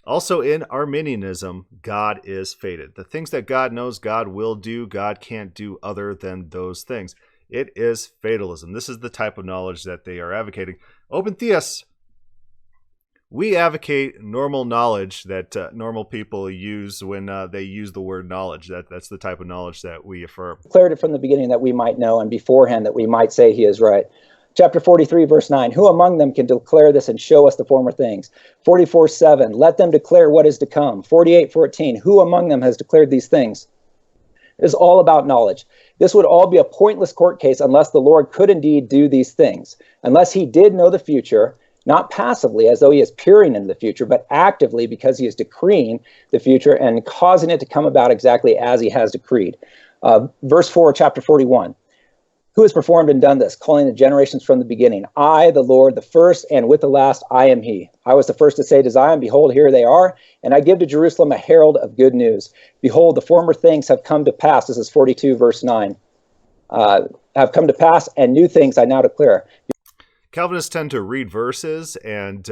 Also in Arminianism, God is fated. The things that God knows God will do, God can't do other than those things. It is fatalism. This is the type of knowledge that they are advocating. Open theists, we advocate normal knowledge that normal people use when they use the word knowledge. That's the type of knowledge that we affirm. Declared it from the beginning that we might know, and beforehand that we might say he is right. Chapter 43, verse 9, who among them can declare this and show us the former things? 44:7, let them declare what is to come. 48:14, who among them has declared these things? It is all about knowledge. This would all be a pointless court case unless the Lord could indeed do these things. Unless he did know the future, not passively as though he is peering into the future, but actively because he is decreeing the future and causing it to come about exactly as he has decreed. Verse 4, chapter 41. Who has performed and done this, calling the generations from the beginning? I, the Lord, the first, and with the last, I am he. I was the first to say to Zion, behold, here they are, and I give to Jerusalem a herald of good news. Behold, the former things have come to pass. This is 42, verse 9. Have come to pass, and new things I now declare. Calvinists tend to read verses and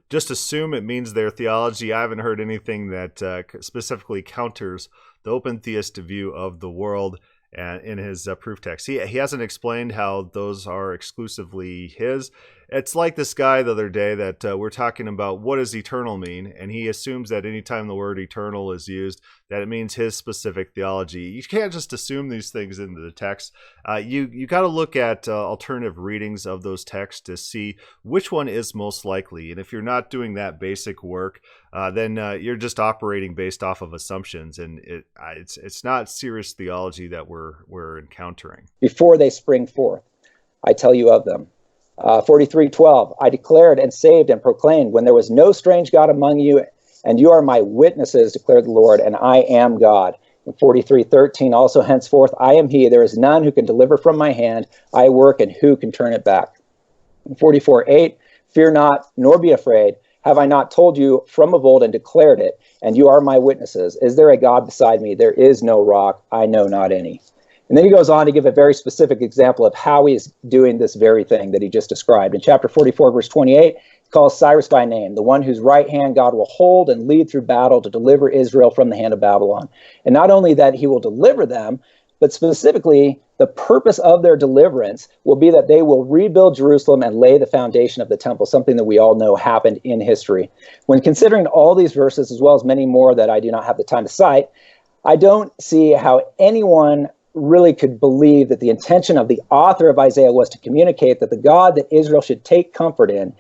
just assume it means their theology. I haven't heard anything that specifically counters the open theist view of the world. And in his proof text, he hasn't explained how those are exclusively his. It's like this guy the other day that we're talking about what does eternal mean, and he assumes that anytime the word eternal is used, that it means his specific theology. You can't just assume these things into the text. You got to look at alternative readings of those texts to see which one is most likely. And if you're not doing that basic work, then you're just operating based off of assumptions, and it's not serious theology that we're encountering. Before they spring forth, I tell you of them. 43:12, I declared and saved and proclaimed when there was no strange God among you, and you are my witnesses, declared the Lord, and I am God. In 43:13, also henceforth I am he, there is none who can deliver from my hand. I work, and who can turn it back? In 44:8, fear not, nor be afraid. Have I not told you from of old and declared it? And you are my witnesses. Is there a God beside me? There is no rock. I know not any. And then he goes on to give a very specific example of how he is doing this very thing that he just described. In chapter 44, verse 28, he calls Cyrus by name, the one whose right hand God will hold and lead through battle to deliver Israel from the hand of Babylon. And not only that he will deliver them, but specifically the purpose of their deliverance will be that they will rebuild Jerusalem and lay the foundation of the temple, something that we all know happened in history. When considering all these verses, as well as many more that I do not have the time to cite, I don't see how anyone really could believe that the intention of the author of Isaiah was to communicate that the God that Israel should take comfort in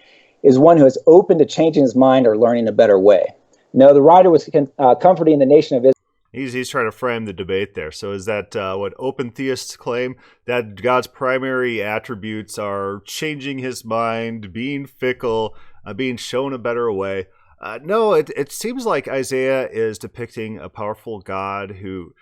is one who is open to changing his mind or learning a better way. No, the writer was comforting the nation of Israel. He's trying to frame the debate there. So is that what open theists claim, that God's primary attributes are changing his mind, being fickle, being shown a better way? No, it seems like Isaiah is depicting a powerful God who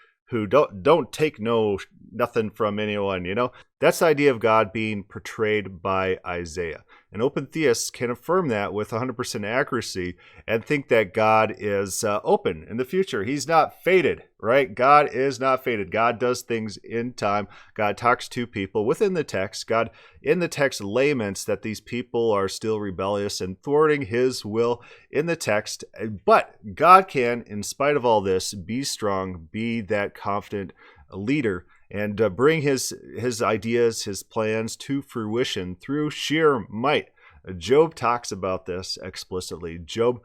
don't take nothing from anyone. That's the idea of God being portrayed by Isaiah. And open theists can affirm that with 100% accuracy and think that God is open in the future. He's not fated, right? God is not fated. God does things in time. God talks to people within the text. God in the text laments that these people are still rebellious and thwarting his will in the text. But God can, in spite of all this, be strong, be that confident leader, and bring his ideas, his plans to fruition through sheer might. Job talks about this explicitly. Job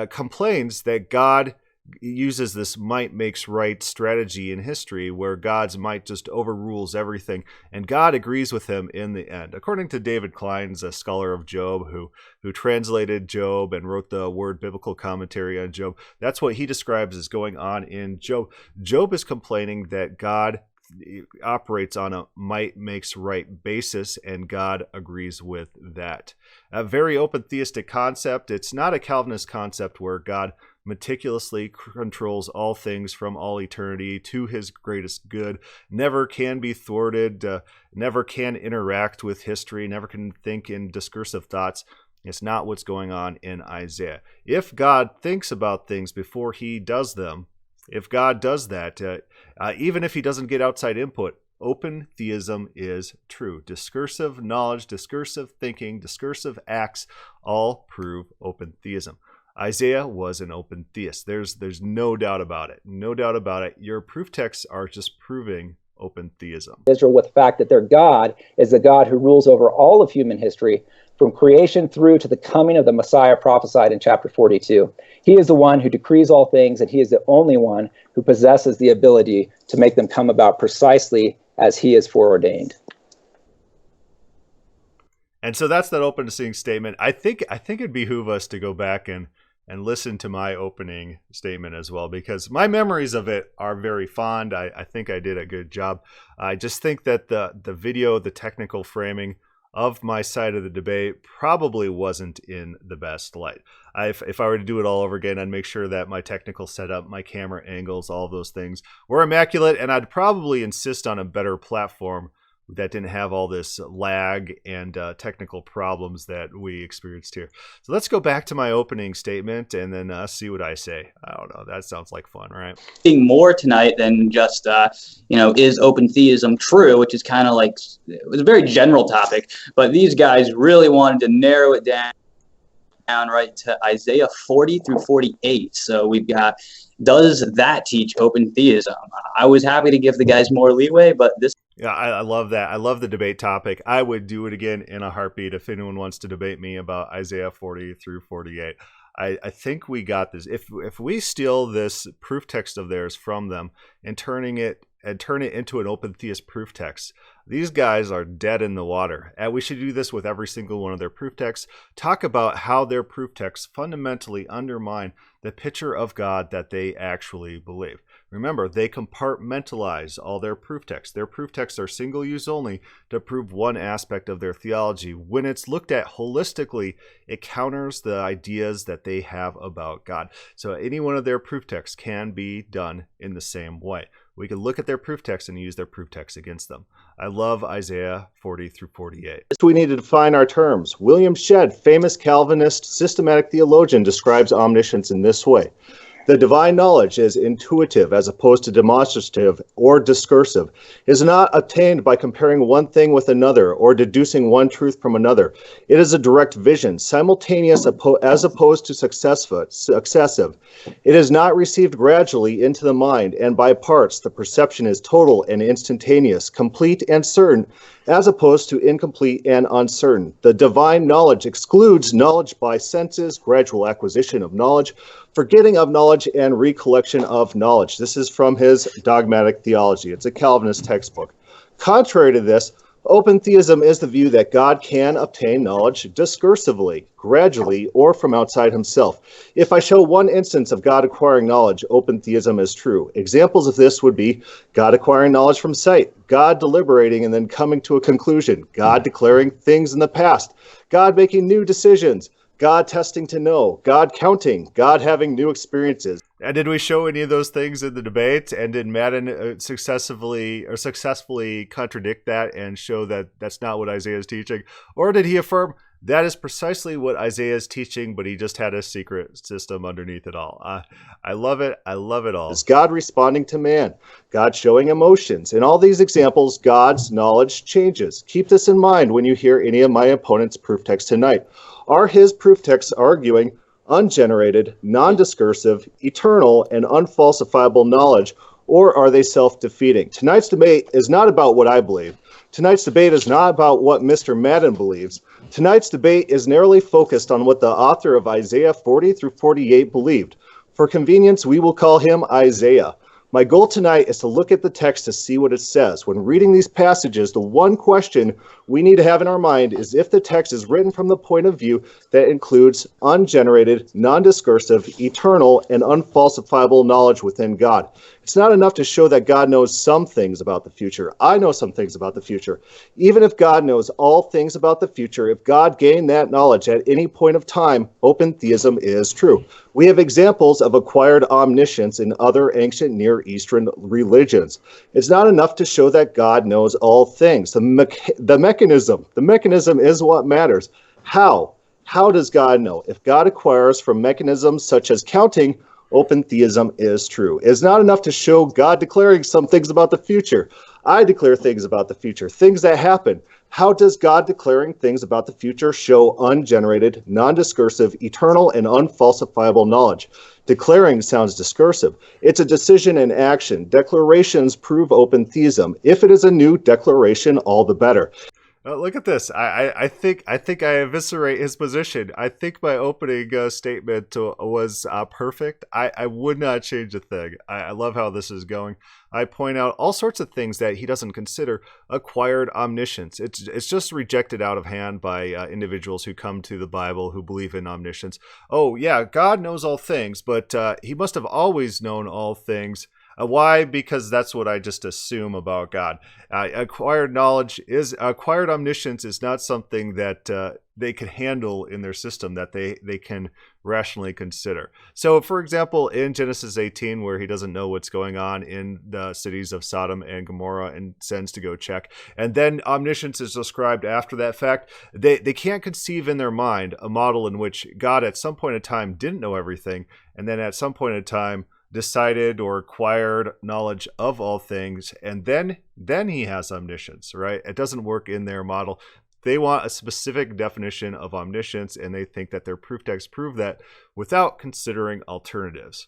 complains that God uses this might makes right strategy in history, where God's might just overrules everything, and God agrees with him in the end. According to David Klein's a scholar of Job who translated Job and wrote the Word Biblical Commentary on Job, that's what he describes as going on in Job. Job is complaining that God operates on a might makes right basis, and God agrees with that. A very open theistic concept. It's not a Calvinist concept where God meticulously controls all things from all eternity to his greatest good, never can be thwarted, never can interact with history, never can think in discursive thoughts. It's not what's going on in Isaiah. If God thinks about things before he does them, if God does that, even if he doesn't get outside input, open theism is true. Discursive knowledge, discursive thinking, discursive acts all prove open theism. Isaiah was an open theist. There's no doubt about it. No doubt about it. Your proof texts are just proving open theism. Israel, with the fact that their God is the God who rules over all of human history, from creation through to the coming of the Messiah prophesied in chapter 42. He is the one who decrees all things, and he is the only one who possesses the ability to make them come about precisely as he is foreordained. And so that's that open seeing statement. I think it'd behoove us to go back and listen to my opening statement as well, because my memories of it are very fond. I think I did a good job. I just think that the video, the technical framing of my side of the debate probably wasn't in the best light. If I were to do it all over again, I'd make sure that my technical setup, my camera angles, all those things were immaculate, and I'd probably insist on a better platform that didn't have all this lag and technical problems that we experienced here. So let's go back to my opening statement and then see what I say. I don't know. That sounds like fun, right? More tonight than just, is open theism true, which is kind of like, it was a very general topic, but these guys really wanted to narrow it down right to Isaiah 40 through 48. So we've got, does that teach open theism? I was happy to give the guys more leeway, but this. Yeah, I love that. I love the debate topic. I would do it again in a heartbeat if anyone wants to debate me about Isaiah 40 through 48. I think we got this. If we steal this proof text of theirs from them and turn it into an open theist proof text, these guys are dead in the water. And we should do this with every single one of their proof texts. Talk about how their proof texts fundamentally undermine the picture of God that they actually believe. Remember, they compartmentalize all their proof texts. Their proof texts are single use only to prove one aspect of their theology. When it's looked at holistically, it counters the ideas that they have about God. So any one of their proof texts can be done in the same way. We can look at their proof text and use their proof text against them. I love Isaiah 40 through 48. We need to define our terms. William Shedd, famous Calvinist systematic theologian, describes omniscience in this way. The divine knowledge is intuitive as opposed to demonstrative or discursive, is not attained by comparing one thing with another or deducing one truth from another. It is a direct vision, simultaneous as opposed to successive. It is not received gradually into the mind and by parts. The perception is total and instantaneous, complete and certain, as opposed to incomplete and uncertain. The divine knowledge excludes knowledge by senses, gradual acquisition of knowledge, forgetting of knowledge, and recollection of knowledge. This is from his Dogmatic Theology. It's a Calvinist textbook. Contrary to this, Open theism is the view that God can obtain knowledge discursively, gradually, or from outside himself. If I show one instance of God acquiring knowledge, open theism is true. Examples of this would be God acquiring knowledge from sight, God deliberating and then coming to a conclusion, God declaring things in the past, God making new decisions, God testing to know, God counting, God having new experiences. And did we show any of those things in the debate? And did Madden successfully contradict that and show that that's not what Isaiah is teaching? Or did he affirm that is precisely what Isaiah is teaching, but he just had a secret system underneath it all? I love it. I love it all. Is God responding to man? God showing emotions. In all these examples, God's knowledge changes. Keep this in mind when you hear any of my opponent's proof texts tonight. Are his proof texts arguing ungenerated, non-discursive, eternal, and unfalsifiable knowledge, or are they self-defeating? Tonight's debate is not about what I believe. Tonight's debate is not about what Mr. Madden believes. Tonight's debate is narrowly focused on what the author of Isaiah 40 through 48 believed. For convenience, we will call him Isaiah. My goal tonight is to look at the text to see what it says. When reading these passages, the one question we need to have in our mind is if the text is written from the point of view that includes ungenerated, non-discursive, eternal, and unfalsifiable knowledge within God. It's not enough to show that God knows some things about the future. I know some things about the future. Even if God knows all things about the future, if God gained that knowledge at any point of time, open theism is true. We have examples of acquired omniscience in other ancient Near Eastern religions. It's not enough to show that God knows all things. The mechanism is what matters. How? How does God know? If God acquires from mechanisms such as counting, open theism is true. It's not enough to show God declaring some things about the future. I declare things about the future, things that happen. How does God declaring things about the future show ungenerated, non-discursive, eternal, and unfalsifiable knowledge? Declaring sounds discursive. It's a decision and action. Declarations prove open theism. If it is a new declaration, all the better. Look at this. I think I eviscerate his position. I think my opening statement was perfect. I would not change a thing. I love how this is going. I point out all sorts of things that he doesn't consider acquired omniscience. It's just rejected out of hand by individuals who come to the Bible who believe in omniscience. Oh yeah, God knows all things, but he must have always known all things. Why? Because that's what I just assume about God. Acquired omniscience is not something that they can handle in their system, that they can rationally consider. So, for example, in Genesis 18, where he doesn't know what's going on in the cities of Sodom and Gomorrah and sends to go check, and then omniscience is described after that fact, they can't conceive in their mind a model in which God at some point in time didn't know everything, and then at some point in time decided or acquired knowledge of all things, and then he has omniscience, right? It doesn't work in their model. They want a specific definition of omniscience, and they think that their proof texts prove that without considering alternatives.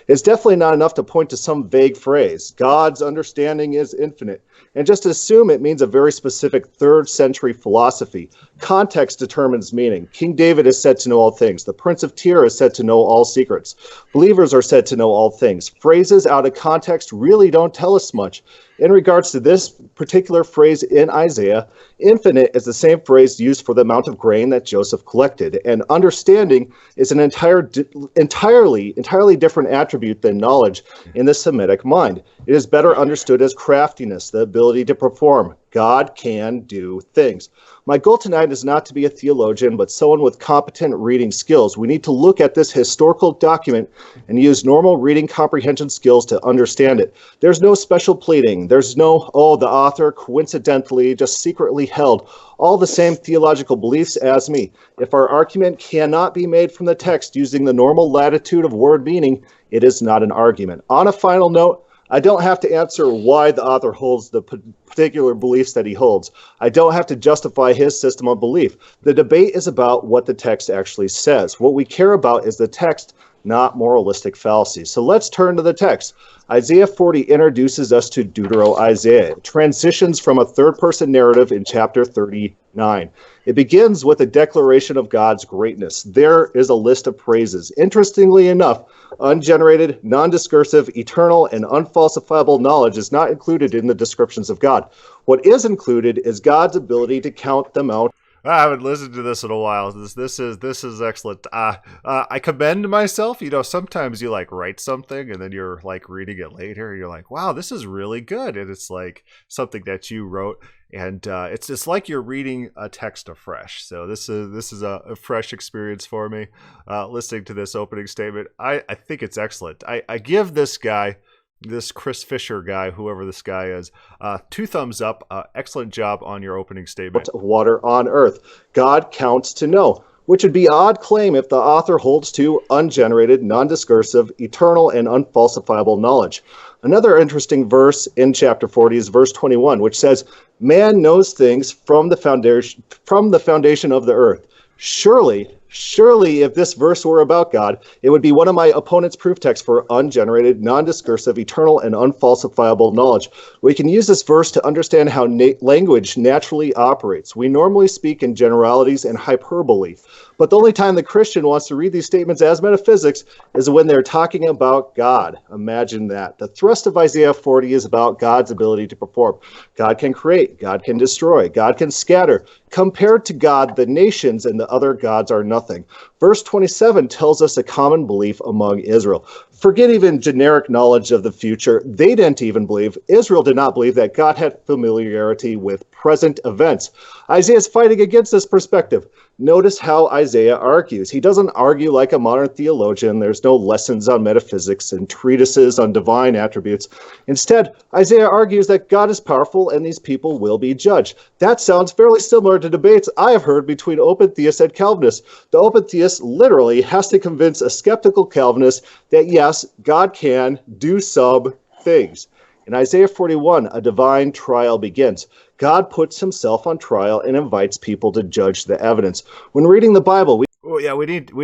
It's definitely not enough to point to some vague phrase, God's understanding is infinite, and just assume it means a very specific 3rd century philosophy. Context determines meaning. King David is said to know all things. The Prince of Tyre is said to know all secrets. Believers are said to know all things. Phrases out of context really don't tell us much. In regards to this particular phrase in Isaiah, infinite is the same phrase used for the amount of grain that Joseph collected, and understanding is an entirely different attribute than knowledge in the Semitic mind. It is better understood as craftiness, the ability to perform. God can do things. My goal tonight is not to be a theologian, but someone with competent reading skills. We need to look at this historical document and use normal reading comprehension skills to understand it. There's no special pleading. There's no, the author coincidentally just secretly held all the same theological beliefs as me. If our argument cannot be made from the text using the normal latitude of word meaning, it is not an argument. On a final note, I don't have to answer why the author holds the particular beliefs that he holds. I don't have to justify his system of belief. The debate is about what the text actually says. What we care about is the text, not moralistic fallacies. So let's turn to the text. Isaiah 40 introduces us to Deutero-Isaiah. It transitions from a third-person narrative in chapter 39. It begins with a declaration of God's greatness. There is a list of praises. Interestingly enough, ungenerated, non-discursive, eternal, and unfalsifiable knowledge is not included in the descriptions of God. What is included is God's ability to count them out. I haven't listened to this in a while. This is excellent. I commend myself. You know, sometimes you like write something and then you're like reading it later. And you're like, wow, this is really good. And it's like something that you wrote, and it's just like you're reading a text afresh. So this is a fresh experience for me, listening to this opening statement. I think it's excellent. I give this guy, this Chris Fisher guy, whoever this guy is, 2 thumbs up. Excellent job on your opening statement. Water on earth. God counts to know, which would be an odd claim if the author holds to ungenerated, non-discursive, eternal, and unfalsifiable knowledge. Another interesting verse in chapter 40 is verse 21, which says, "Man knows things from the foundation of the earth." Surely, if this verse were about God, it would be one of my opponent's proof texts for ungenerated, non-discursive, eternal, and unfalsifiable knowledge. We can use this verse to understand how language naturally operates. We normally speak in generalities and hyperbole, but the only time the Christian wants to read these statements as metaphysics is when they're talking about God. Imagine that. The thrust of Isaiah 40 is about God's ability to perform. God can create, God can destroy, God can scatter. Compared to God, the nations and the other gods are nothing. Verse 27 tells us a common belief among Israel. Forget even generic knowledge of the future. They didn't even believe, Israel did not believe that God had familiarity with present events. Isaiah is fighting against this perspective. Notice how Isaiah argues. He doesn't argue like a modern theologian. There's no lessons on metaphysics and treatises on divine attributes. Instead, Isaiah argues that God is powerful and these people will be judged. That sounds fairly similar to debates I have heard between open theists and Calvinists. The open theist literally has to convince a skeptical Calvinist that yes, God can do some things. In Isaiah 41, a divine trial begins. God puts himself on trial and invites people to judge the evidence. When reading the Bible, we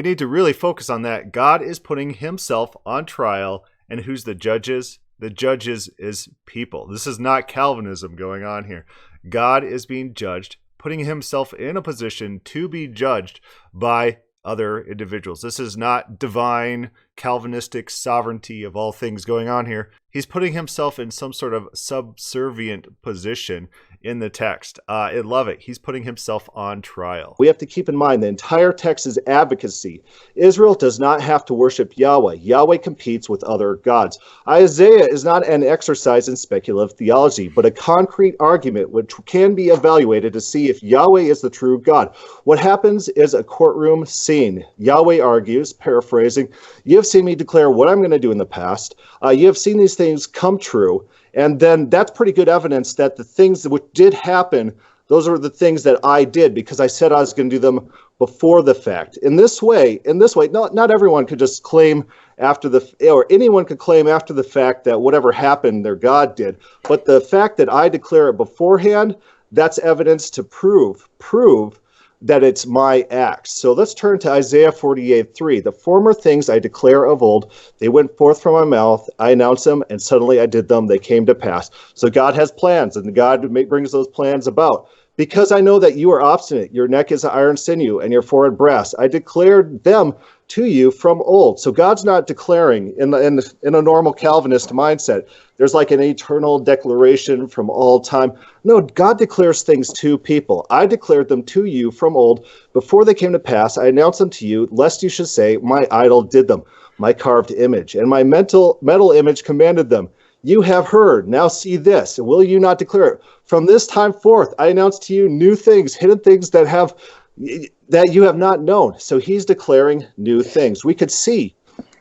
need to really focus on that. God is putting himself on trial, and who's the judges? The judges is people. This is not Calvinism going on here. God is being judged, putting himself in a position to be judged by other individuals. This is not divine Calvinistic sovereignty of all things going on here. He's putting himself in some sort of subservient position in the text. I love it. He's putting himself on trial. We have to keep in mind the entire text is advocacy. Israel does not have to worship Yahweh. Yahweh competes with other gods. Isaiah is not an exercise in speculative theology, but a concrete argument which can be evaluated to see if Yahweh is the true God. What happens is a courtroom scene. Yahweh argues, paraphrasing, "You have seen me declare what I'm going to do in the past. You have seen these things come true." And then that's pretty good evidence that the things which did happen, those are the things that I did because I said I was going to do them before the fact. In this way, not everyone could just claim or anyone could claim after the fact that whatever happened, their God did. But the fact that I declare it beforehand, that's evidence to prove that it's my acts. So let's turn to Isaiah 48:3. "The former things I declare of old, they went forth from my mouth. I announced them, and suddenly I did them. They came to pass." So God has plans, and God brings those plans about. "Because I know that you are obstinate, your neck is iron sinew, and your forehead brass. I declared them to you from old." So God's not declaring in a normal Calvinist mindset. There's like an eternal declaration from all time. No, God declares things to people. "I declared them to you from old. Before they came to pass, I announced them to you, lest you should say, my idol did them, my carved image, and my metal image commanded them. You have heard, now see this, and will you not declare it? From this time forth, I announce to you new things, hidden things that you have not known." So he's declaring new things. We could see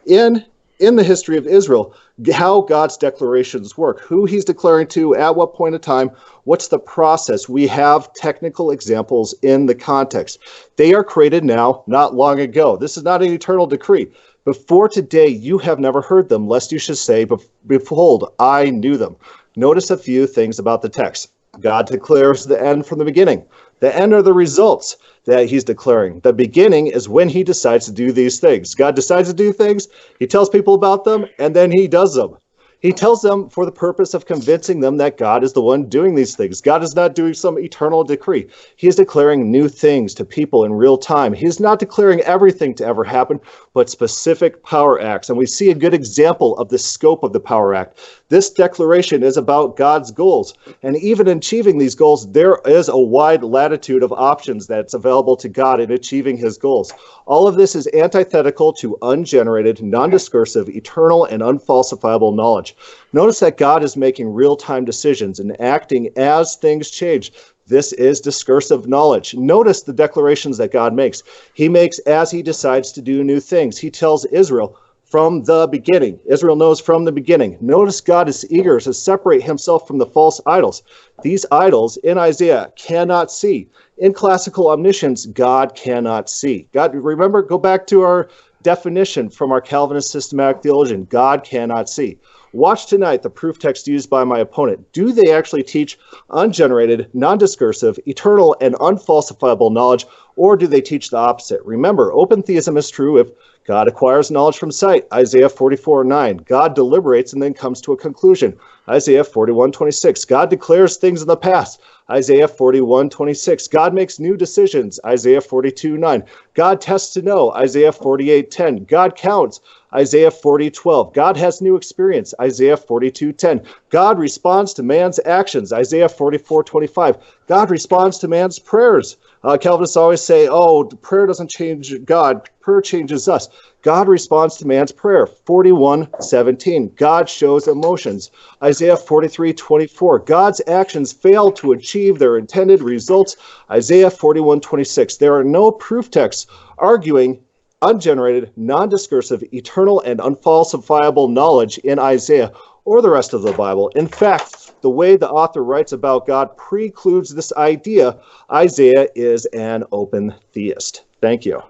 in the history of Israel how God's declarations work, who he's declaring to, at what point in time, what's the process. We have technical examples in the context. They are created now, not long ago. This is not an eternal decree. "Before today you have never heard them, lest you should say, behold, I knew them." Notice a few things about the text. God declares the end from the beginning. The end are the results that he's declaring. The beginning is when he decides to do these things. God decides to do things, he tells people about them, and then he does them. He tells them for the purpose of convincing them that God is the one doing these things. God is not doing some eternal decree. He is declaring new things to people in real time. He is not declaring everything to ever happen, but specific power acts. And we see a good example of the scope of the power act. This declaration is about God's goals. And even in achieving these goals, there is a wide latitude of options that's available to God in achieving his goals. All of this is antithetical to ungenerated, non-discursive, eternal, and unfalsifiable knowledge. Notice that God is making real-time decisions and acting as things change. This is discursive knowledge. Notice the declarations that God makes. He makes as he decides to do new things. He tells Israel from the beginning. Israel knows from the beginning. Notice God is eager to separate himself from the false idols. These idols in Isaiah cannot see. In classical omniscience, God cannot see. God, remember, go back to our definition from our Calvinist systematic theologian. God cannot see. Watch tonight the proof text used by my opponent. Do they actually teach ungenerated, non-discursive, eternal, and unfalsifiable knowledge, or do they teach the opposite? Remember, open theism is true if God acquires knowledge from sight, Isaiah 44:9. God deliberates and then comes to a conclusion, Isaiah 41:26. God declares things in the past, Isaiah 41:26. God makes new decisions, Isaiah 42:9. God tests to know, Isaiah 48:10. God counts, Isaiah 40:12. God has new experience, Isaiah 42:10. God responds to man's actions, Isaiah 44:25. God responds to man's prayers. Calvinists always say, oh, prayer doesn't change God, prayer changes us. God responds to man's prayer, 41:17. God shows emotions, Isaiah 43:24. God's actions fail to achieve their intended results, Isaiah 41:26. There are no proof texts arguing ungenerated, non-discursive, eternal, and unfalsifiable knowledge in Isaiah or the rest of the Bible. In fact, the way the author writes about God precludes this idea. Isaiah is an open theist. Thank you.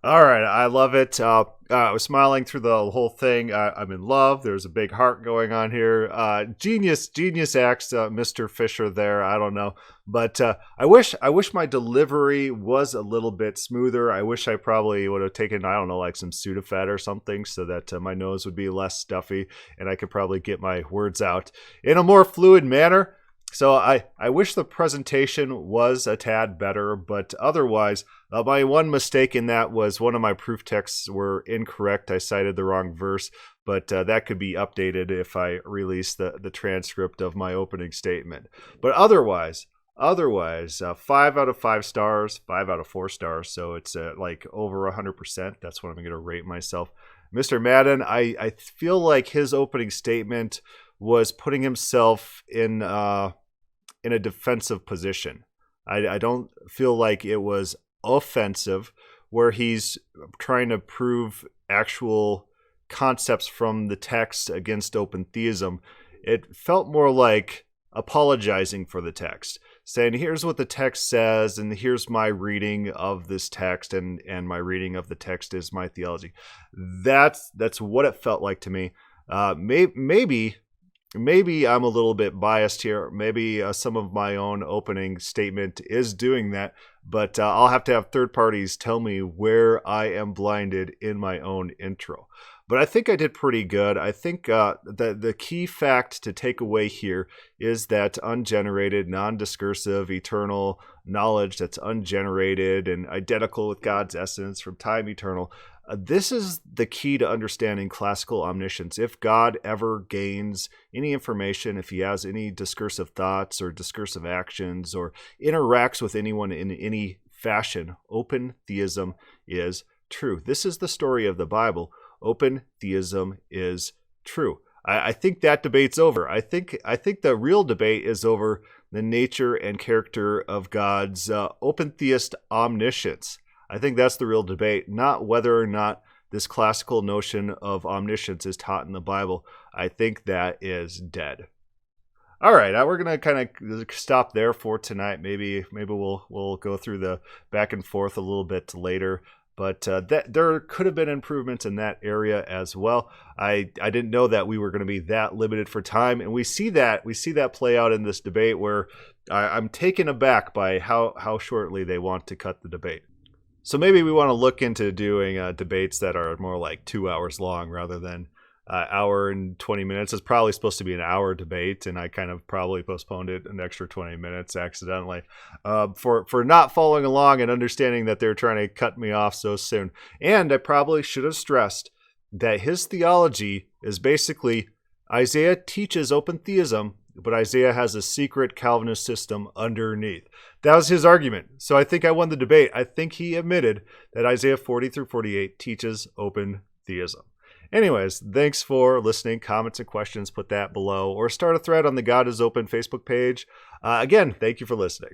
All right, I love it. I was smiling through the whole thing. I'm in love. There's a big heart going on here. Genius acts, Mr. Fisher there. I don't know, but I wish my delivery was a little bit smoother. I wish I probably would have taken, I don't know, like some Sudafed or something, so that my nose would be less stuffy and I could probably get my words out in a more fluid manner. So I wish the presentation was a tad better, but otherwise, my one mistake in that was one of my proof texts were incorrect. I cited the wrong verse, but that could be updated if I release the transcript of my opening statement. But otherwise, 5 out of 5 stars, 5 out of 4 stars, so it's like over 100%. That's what I'm going to rate myself. Mr. Madden, I feel like his opening statement was putting himself in a defensive position. I don't feel like it was offensive, where he's trying to prove actual concepts from the text against open theism. It felt more like apologizing for the text, saying, here's what the text says, and here's my reading of this text, and my reading of the text is my theology. That's what it felt like to me. Maybe I'm a little bit biased here. Maybe some of my own opening statement is doing that, but I'll have to have third parties tell me where I am blinded in my own intro. But I think I did pretty good. I think the key fact to take away here is that ungenerated, non-discursive, eternal knowledge that's ungenerated and identical with God's essence from time eternal. This is the key to understanding classical omniscience. If God ever gains any information, if he has any discursive thoughts or discursive actions or interacts with anyone in any fashion, open theism is true. This is the story of the Bible. Open theism is true. I think that debate's over. I think the real debate is over the nature and character of God's open theist omniscience. I think that's the real debate, not whether or not this classical notion of omniscience is taught in the Bible. I think that is dead. All right, we're gonna kind of stop there for tonight. Maybe we'll go through the back and forth a little bit later. but that there could have been improvements in that area as well. I didn't know that we were going to be that limited for time, and we see that play out in this debate where I'm taken aback by how shortly they want to cut the debate. So maybe we want to look into doing debates that are more like 2 hours long rather than hour and 20 minutes. It's probably supposed to be an hour debate, and I kind of probably postponed it an extra 20 minutes accidentally for not following along and understanding that they're trying to cut me off so soon. And I probably should have stressed that his theology is basically Isaiah teaches open theism, but Isaiah has a secret Calvinist system underneath. That was his argument. So I think I won the debate. I think he admitted that Isaiah 40 through 48 teaches open theism. Anyways, thanks for listening. Comments and questions, put that below, or start a thread on the God is Open Facebook page. Again, thank you for listening.